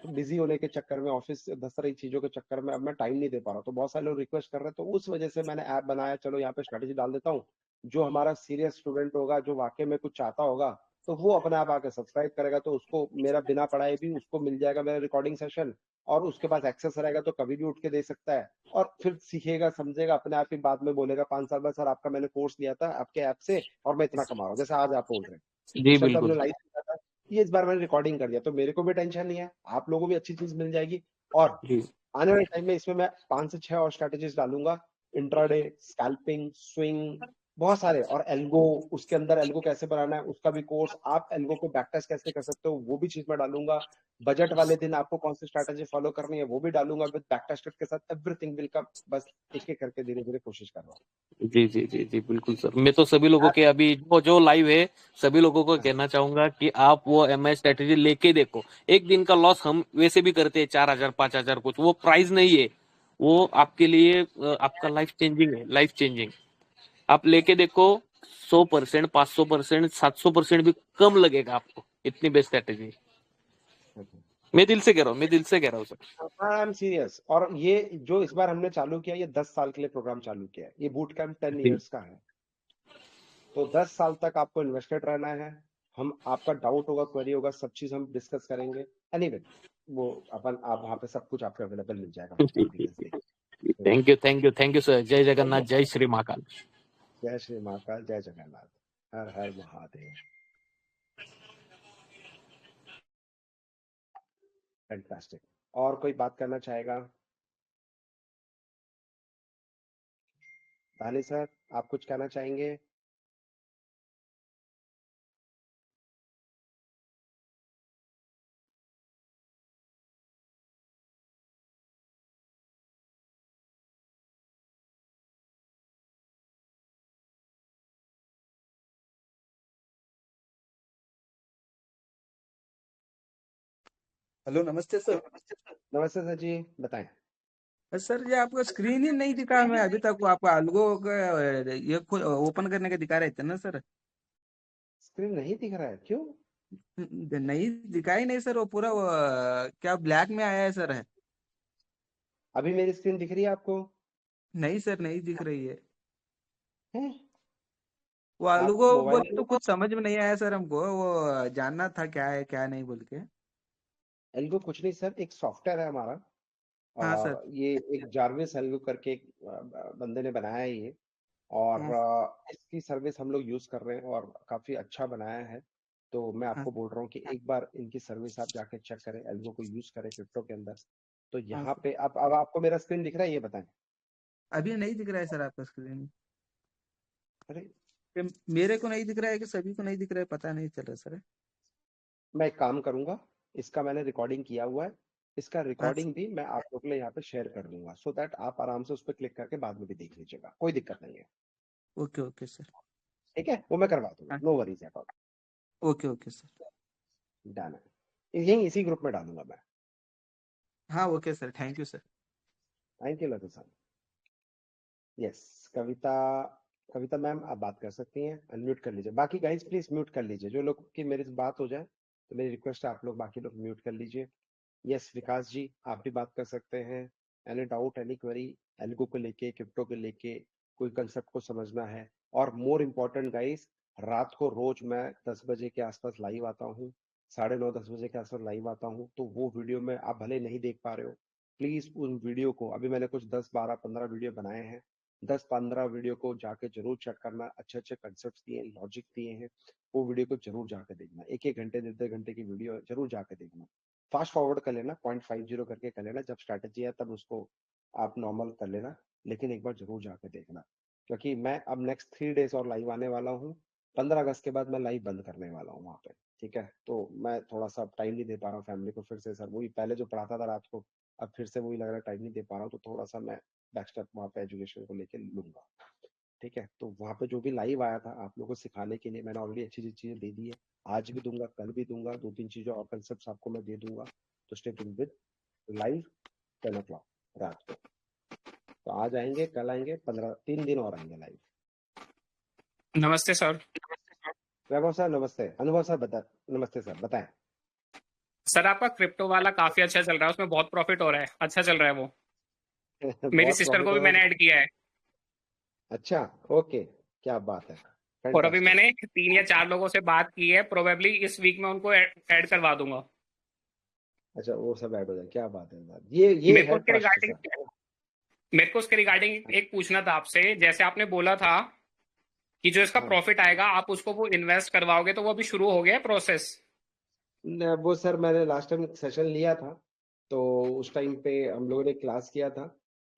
बिजी होने के चक्कर में, ऑफिस से 10 सारी चीजों के चक्कर में अब मैं टाइम नहीं दे पा रहा हूँ। तो बहुत सारे लोग रिक्वेस्ट कर रहे हैं, तो उस वजह से मैंने ऐप बनाया, चलो यहाँ पे स्ट्रेटेजी डाल देता हूँ। जो हमारा सीरियस स्टूडेंट होगा, जो वाकई में कुछ चाहता होगा, तो वो अपने आप आके सब्सक्राइब करेगा, तो उसको मेरा बिना पढ़ाए भी उसको मिल जाएगा मेरा रिकॉर्डिंग सेशन, और उसके पास एक्सेस रहेगा, तो कभी भी उठ के दे सकता है, और फिर सीखेगा, समझेगा, अपने आप ही बाद में बोलेगा 5 साल बाद, सर आपका मैंने कोर्स लिया था आपके ऐप से, और मैं इतना कमा रहा हूँ, जैसे आज आप बोल रहे हैं। जी उस टाइम तो हमने बिल्कुल। लाइव सीखा था, ये इस बार मैंने रिकॉर्डिंग कर दिया, तो मेरे को भी टेंशन नहीं है, आप लोगों को भी अच्छी चीज मिल जाएगी। और जी आने वाले टाइम में इसमें मैं 5 से 6 और स्ट्रेटेजीज डालूंगा, इंट्राडे, स्कैल्पिंग, स्विंग, बहुत सारे, और एल्गो, उसके अंदर एल्गो कैसे बनाना है उसका भी कोर्स, आप एल्गो को बैक टेस्ट कैसे कर सकते हो वो भी चीज मैं डालूंगा। बजट वाले दिन आपको कौन सी स्ट्रैटेजी फॉलो करनी है वो भी डालूंगा, विद बैक टेस्टेड के साथ, एवरीथिंग विल कम। बस एक एक करके धीरे धीरे कोशिश कर रहा जी जी जी जी, बिल्कुल सर। मैं तो सभी लोगों के अभी जो जो लाइव है, सभी लोगों को हूँ। कहना चाहूंगा कि आप वो एमआई स्ट्रेटेजी लेके देखो। एक दिन का लॉस हम वैसे भी करते हैं, 4,000 5,000, कुछ वो प्राइस नहीं है। वो आपके लिए आपका लाइफ चेंजिंग है, लाइफ चेंजिंग। आप लेके देखो, 100%, 500%, 700% भी कम लगेगा आपको, इतनी बेस्ट स्ट्रेटेजी। मैं दिल से कह रहा हूँ, मैं दिल से कह रहा हूँ सर। I am serious. और ये जो इस बार हमने चालू किया, ये 10 साल के लिए प्रोग्राम चालू किया है, ये बूट कैंप 10 इयर्स का है। तो 10 साल तक आपको इन्वेस्टेड रहना है। हम, आपका डाउट होगा, क्वेरी होगा, सब चीज हम डिस्कस करेंगे। एनीवे, वो अपन, आप वहाँ पे सब कुछ आपको अवेलेबल मिल जाएगा, पूरा डिटेल्स देख। Thank you, thank you, thank you sir. जय जगन्नाथ, जय श्री महाकाल। जय श्री महाकाल, जय जगन्नाथ, हर हर महादेव। फैंटास्टिक। और कोई बात करना चाहेगा? दानी सर, आप कुछ कहना चाहेंगे? हेलो, नमस्ते सर। नमस्ते सर जी, बताएं। सर ये आपका स्क्रीन ही नहीं दिखा मैं अभी तक, वो आपका अलगो ये ओपन करने का दिखा रहे थे ना सर। स्क्रीन नहीं दिख रहा है, क्यों? नहीं दिखा ही नहीं सर, वो पूरा क्या ब्लैक में आया है सर। है अभी मेरी स्क्रीन दिख रही है आपको? नहीं सर, नहीं दिख रही है। हैं? वो आप अलगो मोबाइल बोले तो कुछ समझ में नहीं आया सर हमको, वो जानना था क्या है क्या नहीं बोल के। एल्गो कुछ नहीं सर, एक सॉफ्टवेयर है हमारा। हाँ सर। ये एक जार्विस एल्गो करके एक बंदे ने बनाया है ये। और हाँ इसकी सर्विस हम लोग यूज कर रहे हैं और काफी अच्छा बनाया है। तो मैं हाँ आपको बोल रहा हूँ कि एक बार इनकी सर्विस आप जाके चेक करें, एल्गो को यूज करें क्रिप्टो के अंदर। तो हाँ यहाँ सर। पे अब आपको मेरा स्क्रीन दिख रहा है, ये बताएं। अभी नहीं दिख रहा है सर आपका स्क्रीन। अरे, मेरे को नहीं दिख रहा है कि सभी को नहीं दिख रहा है, पता नहीं चल रहा सर। मैं एक काम करूंगा, इसका मैंने रिकॉर्डिंग किया हुआ है। इसका हाँ रिकॉर्डिंग भी मैं आप लोग के लिए यहाँ पे शेयर कर दूंगा, सो दैट आप आराम से उस पर क्लिक करके बाद में भी देख लीजिएगा, कोई दिक्कत नहीं है। Okay okay sir. ठीक है, वो मैं करवा दूंगा, हाँ no worries at all. Okay okay sir. Done है, यही इसी ग्रुप में डालूंगा मैं। हाँ okay sir, thank you sir. Thank you लतू sir. Yes, Kavita, Kavita ma'am आप बात कर सकती हैं, अनम्यूट कर लीजिए। बाकी गाइस प्लीज म्यूट कर लीजिए, जो लोग की मेरी से बात हो जाए तो मेरी रिक्वेस्ट है आप लोग बाकी लोग म्यूट कर लीजिए। यस विकास जी, आप भी बात कर सकते हैं। Any doubt, any query, algo को लेके, क्रिप्टो को लेके, कोई कंसेप्ट को समझना है। और मोर इम्पोर्टेंट गाइस, रात को रोज मैं 10 बजे के आसपास लाइव आता हूँ, 9:30 10 बजे के आसपास लाइव आता हूँ। तो वो वीडियो में आप भले नहीं देख पा रहे हो, प्लीज उन वीडियो को, अभी मैंने कुछ 10 12 15 वीडियो बनाए हैं, 10 15 वीडियो को जाके जरूर चेक करना। अच्छे अच्छे कंसेप्ट दिए, लॉजिक दिए हैं, वो वीडियो को जरूर जाके देखना। 1 1 घंटे 1.5 घंटे की वीडियो जरूर जाके देखना। फास्ट फॉरवर्ड कर लेना, 0.50 करके कर लेना, जब स्ट्रैटेजी है तब उसको आप नॉर्मल कर लेना, लेकिन एक बार जरूर जाके देखना। क्योंकि मैं अब नेक्स्ट 3 डेज और लाइव आने वाला हूँ। 15 अगस्त के बाद मैं लाइव बंद करने वाला हूँ वहाँ पे। ठीक है, तो मैं थोड़ा सा टाइम नहीं दे पा रहा हूँ फैमिली को, फिर से सर वही पहले जो पढ़ाता था रात को, अब फिर से वही लग रहा है टाइम नहीं दे पा रहा हूँ, तो थोड़ा सा मैं बैक स्टेप वहाँ पे एजुकेशन को लेके लूंगा। ठीक है, तो वहाँ पे जो भी लाइव आया था आप लोगों को सिखाने के लिए, मैंने ऑलरेडी अच्छी चीजें दे दी है। आज भी दूंगा, कल भी दूंगा, 2 3 चीजें और कंसेप्ट आपको मैं दे दूंगा। तो stay tuned with live 10 o'clock रात को। तो आज आएंगे, कल आएंगे, 3 दिन और आएंगे लाइव। नमस्ते सर। वैभव सर नमस्ते, अनुभव सर बता, नमस्ते सर बताएं। सर आपका क्रिप्टो वाला काफी अच्छा चल रहा है, उसमें बहुत प्रॉफिट हो रहा है, अच्छा चल रहा है वो। मेरी बहुत सिस्टर प्रॉफिट को हो भी रहा मैंने है। ऐड किया है, अच्छा, ओके, क्या बात है, और अभी फैंटास्टिक। मैंने 3 या 4 लोगों से बात की है, प्रोबेबली इस वीक में उनको ऐड करवा दूंगा। अच्छा, वो सब ऐड हो जाए, क्या बात है सर, ये मेरे को है उसके ट्रस्ट रिगार्डिंग सर। मेरे को उसके रिगार्डिंग एक पूछना था आपसे, जैसे आपने बोला था कि जो इसका हाँ, प्रॉफिट आएगा आप उसको वो इन्वेस्ट करवाओगे, तो वो अभी शुरू हो गया है प्रोसेस? वो सर मैंने लास्ट टाइम सेशन लिया था, तो उस टाइम पे हम लोगों ने क्लास किया था।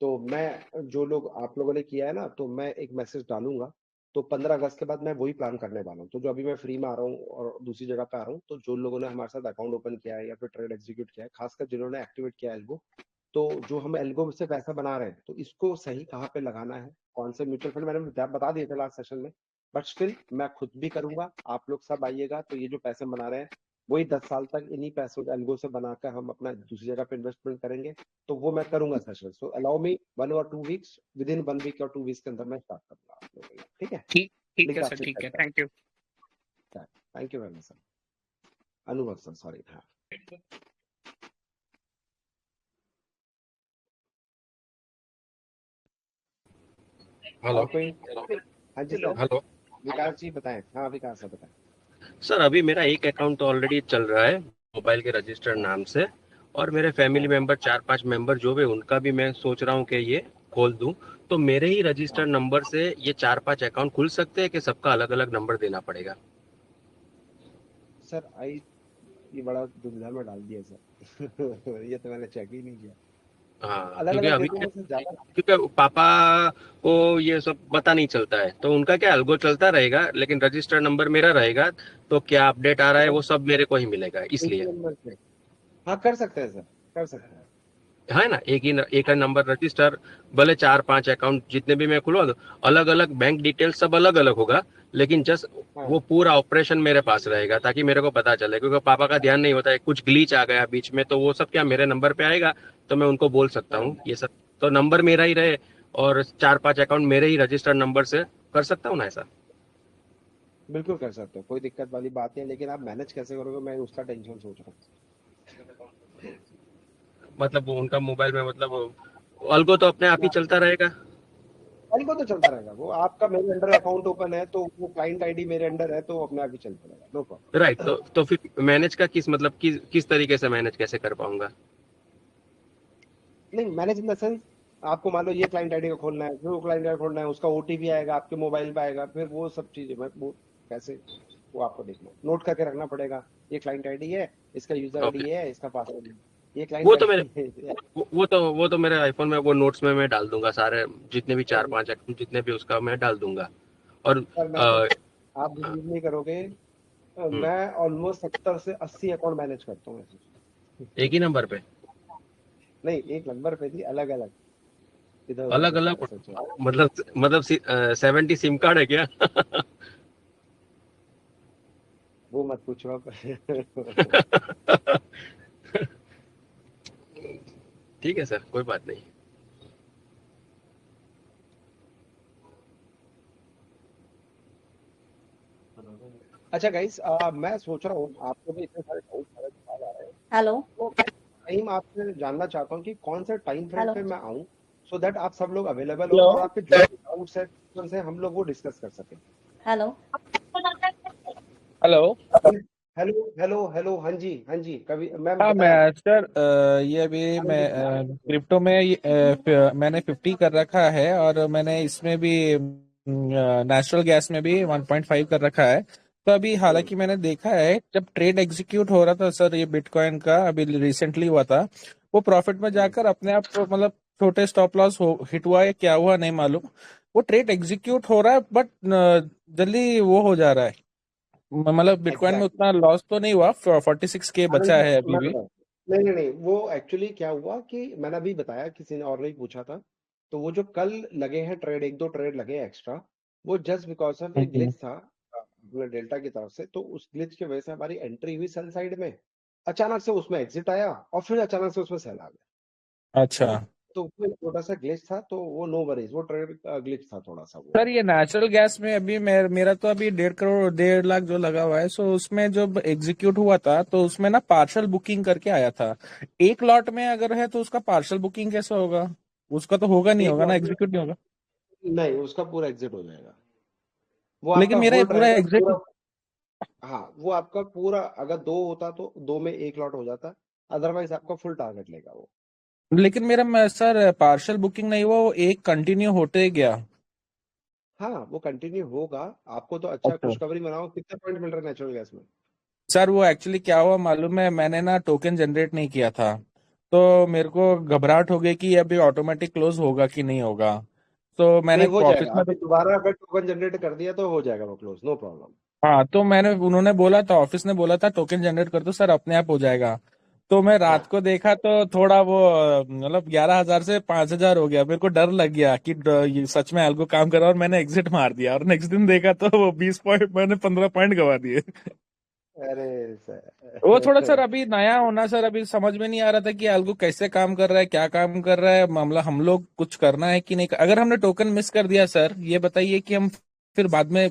तो मैं, जो लोग आप लोगों ने किया है ना, तो मैं एक मैसेज डालूंगा। तो 15 अगस्त के बाद मैं वही प्लान करने वाला हूँ। तो जो अभी मैं फ्री में आ रहा हूँ और दूसरी जगह पे आ रहा हूँ, तो जो लोगों ने हमारे साथ अकाउंट ओपन किया है या फिर ट्रेड एग्जीक्यूट किया है, खासकर जिन्होंने एक्टिवेट किया है एल्गो, तो जो हम एल्गो से पैसा बना रहे हैं, तो इसको सही कहाँ पे लगाना है, कौन से म्यूचुअल फंड, मैंने बता दिए थे लास्ट सेशन में। बट स्टिल मैं खुद भी करूंगा, आप लोग सब आइएगा, तो ये जो पैसे बना रहे हैं वही 10 साल तक इन्हीं पैसों एल्गो से बनाकर हम अपना दूसरी जगह पे इन्वेस्टमेंट करेंगे। तो वो मैं करूंगा session. So allow me 1 or 2 weeks, with in 1 week और 2 weeks के अंदर मैं स्टार्ट करूंगा आप लोगों के लिए। ठीक है, ठीक लिंक है सर, आपसे ठीक शेयर है, कर, thank you. Thank you very much sir. अनुभव सर, सॉरी। हाँ, हेलो और कोई? हाँ जी सर, हेलो विकास जी बताएं। हाँ विकास सर बताएं। सर, अभी मेरा एक अकाउंट तो ऑलरेडी चल रहा है मोबाइल के रजिस्टर्ड हाँ नाम से, और मेरे फैमिली हाँ मेंबर 4 5 मेंबर जो भी, उनका भी मैं सोच रहा हूँ कि ये खोल दूं। तो मेरे ही हाँ रजिस्टर्ड नंबर से ये 4 5 अकाउंट खुल सकते हैं कि सबका अलग अलग नंबर देना पड़ेगा? सर, आई, ये बड़ा दुविधा में डाल दिया सर। ये तो मैंने चेक ही नहीं किया। हाँ, अलग क्योंकि अलग अभी देते हैं सर ज्यादा। क्योंकि पापा को ये सब पता नहीं चलता है, तो उनका क्या अलगो चलता रहेगा, लेकिन रजिस्टर्ड नंबर मेरा रहेगा। तो क्या अपडेट आ रहा है वो सब मेरे को ही मिलेगा, एक ही इसलिए। नंबर पे, हाँ कर सकते हैं सर, कर सकते हैं। है ना, एक ही नंबर रजिस्टर, भले 4-5 अकाउंट जितने भी मैं खुलवा दो, अलग अलग बैंक डिटेल सब अलग अलग होगा, लेकिन जस्ट हाँ वो पूरा ऑपरेशन मेरे पास रहेगा ताकि मेरे को पता चले, क्योंकि पापा का ध्यान नहीं होता है, कुछ ग्लिच आ गया बीच में तो वो सब क्या मेरे नंबर पे आएगा, तो मैं उनको बोल सकता हाँ हूँ ये सब। तो नंबर मेरा ही रहे और 4-5 अकाउंट मेरे ही रजिस्टर्ड नंबर से कर सकता हूँ ना ऐसा। बिल्कुल कर सकते हो, कोई दिक्कत वाली बात नहीं है, लेकिन आप मैनेज कैसे करोगे मैं उसका टेंशन सोच रहा हूँ। मतलब वो उनका मोबाइल में, मतलब अलगो तो अपने आप ही चलता रहेगा। कल को तो चलता रहेगा, वो आपका मेरे अंडर अकाउंट ओपन है तो वो क्लाइंट आईडी मेरे अंडर है तो वो अपने आप ही चलता रहेगा, नो प्रॉब्लम। राइट, तो फिर मैनेज का मतलब किस तरीके से मैनेज कैसे कर पाऊंगा? नहीं, मैनेज इन द सेंस, आपको मान लो ये क्लाइंट आईडी का खोलना है, फिर वो क्लाइंट आईडी खोलना है, उसका ओटीपी आएगा आपके मोबाइल पे आएगा, फिर वो सब चीजें वो कैसे, वो आपको देखना, नोट करके रखना पड़ेगा। ये क्लाइंट आईडी है, इसका यूजर ओके, आईडी है, इसका पासवर्ड है, ये वो क्लाइंट तो मेरे आईडी है। वो तो मेरे आईफोन में वो नोट्स में मैं डाल दूंगा सारे, जितने भी 4-5 अकाउंट जितने भी उसका मैं डाल दूंगा। और पर मैं तो, आप बिलीव नहीं करोगे, मैं ऑलमोस्ट 70 से 80 अकाउंट मैनेज करता हूँ ऐसे। एक ही नंबर पे नहीं, एक नंबर पे थी, अलग अलग, इधर उधर अलग होता अलग, है सच। मतलब 70 सिम कार्ड है क्या? वो मत पूछो आप। ठीक है सर, कोई बात नहीं। अच्छा गाइस, मैं सोच रहा हूँ आपको भी इतने सारे डाउट आ रहे हैं, हेलो तो टाइम आपसे जानना चाहता हूँ कि कौन से टाइम फ्रेम हेलो पे मैं आऊँ, सो दैट आप सब लोग अवेलेबल हो और आपके जो भी डाउट्स है उनसे हम लोग वो डिस्कस कर सकें। Hello hello. Hello hello hello, हाँ जी हाँ जी, कभी मैम हाँ बताएं। मैं सर, ये अभी मैं क्रिप्टो में मैंने 50 कर रखा है और मैंने इसमें भी नेचुरल गैस में भी 1.5 कर रखा है। तो अभी हालांकि मैंने देखा है जब ट्रेड एग्जीक्यूट हो रहा था सर, ये बिटकॉइन का अभी रिसेंटली हुआ था, वो प्रॉफिट में जाकर अपने आप मतलब छोटे स्टॉप लॉस हो हिट हुआ है, क्या हुआ नहीं मालूम। वो ट्रेड एग्जीक्यूट हो रहा है बट जल्दी वो हो जा रहा है, मतलब बिटकॉइन में एग्जैक्टली, उतना लॉस तो नहीं हुआ, 46K आनंद बचा जी, है अभी मैं भी। बताऊं, नहीं नहीं नहीं, वो एक्चुअली क्या हुआ कि मैंने अभी बताया, किसी ने और ने पूछा था, तो वो जो कल लगे हैं ट्रेड, एक दो ट्रेड लगे एक्स्ट्रा, वो जस्ट बिकॉज ऑफ एक हम्म। ग्लिच था अपने डेल्टा की तरफ से, तो उस ग्लिच की वजह से हमारी एंट्री हुई सेल साइड में, अचानक से उसमें एग्जिट आया और फिर अचानक से उसमें सेल आ गया, है अच्छा ना। तो वो एक छोटा सा ग्लिच था, तो वो नो वरीज, वो ट्रेड ग्लिच था थोड़ा सा वो। सर, ये नेचुरल गैस में अभी मेरा तो अभी 1.5 करोड़ 1.5 लाख जो लगा हुआ है, सो उसमें जब एग्जीक्यूट हुआ था तो उसमें ना पार्शल बुकिंग करके आया था। एक लॉट में अगर है तो उसका पार्शल बुकिंग कैसे होगा? उसका तो होगा नहीं, एक होगा ना, लॉट में एग्जीक्यूट नहीं होगा। नहीं, उसका पूरा एग्जिट हो जाएगा, वो लेकिन आपका मेरा ये होल्ड पूरा रहेगा एग्जिट, पूरा। हाँ, वो आपका पूरा, अगर दो होता तो दो में एक लॉट हो जाता, अदरवाइज आपका फुल टारगेट लेगा वो। लेकिन मेरा सर पार्शल बुकिंग नहीं हुआ, वो एक कंटिन्यू होते गया। हाँ, वो कंटिन्यू होगा, आपको तो अच्छा अच्छा खुशखबरी बनाओ, कितने पॉइंट मिल रहे हैं नेचुरल गैस में? सर, वो एक्चुअली क्या हुआ मालूम है, मैंने ना टोकन जनरेट नहीं किया था, तो मेरे को घबराहट हो गई कि ये अभी ऑटोमेटिक क्लोज होगा कि नहीं होगा। तो नहीं, मैंने हो ऑफिस जाएगा, में अभी दोबारा अगर टोकन जनरेट कर दिया तो हो जाएगा वो क्लोज, नो प्रॉब्लम। हाँ, तो मैंने उन्होंने बोला था, ऑफिस ने बोला था टोकन जनरेट कर दो सर, अपने आप हो जाएगा। तो मैं रात हाँ, को देखा तो थोड़ा वो मतलब 11,000 से 5,000 हो गया, मेरे को डर लग गया कि ये सच में एल्गो काम कर रहा है, और मैंने एग्जिट मार दिया, और नेक्स्ट दिन देखा तो वो 20 पॉइंट, मैंने 15 पॉइंट गवा दिए। अरे वो थोड़ा सर सर। अभी नया होना सर, अभी समझ में नहीं आ रहा था कि एल्गो कैसे काम कर रहा है, क्या काम कर रहा है, मामला हम लोग कुछ करना है कि नहीं। अगर हमने टोकन मिस कर दिया सर, ये बताइए कि हम फिर बाद में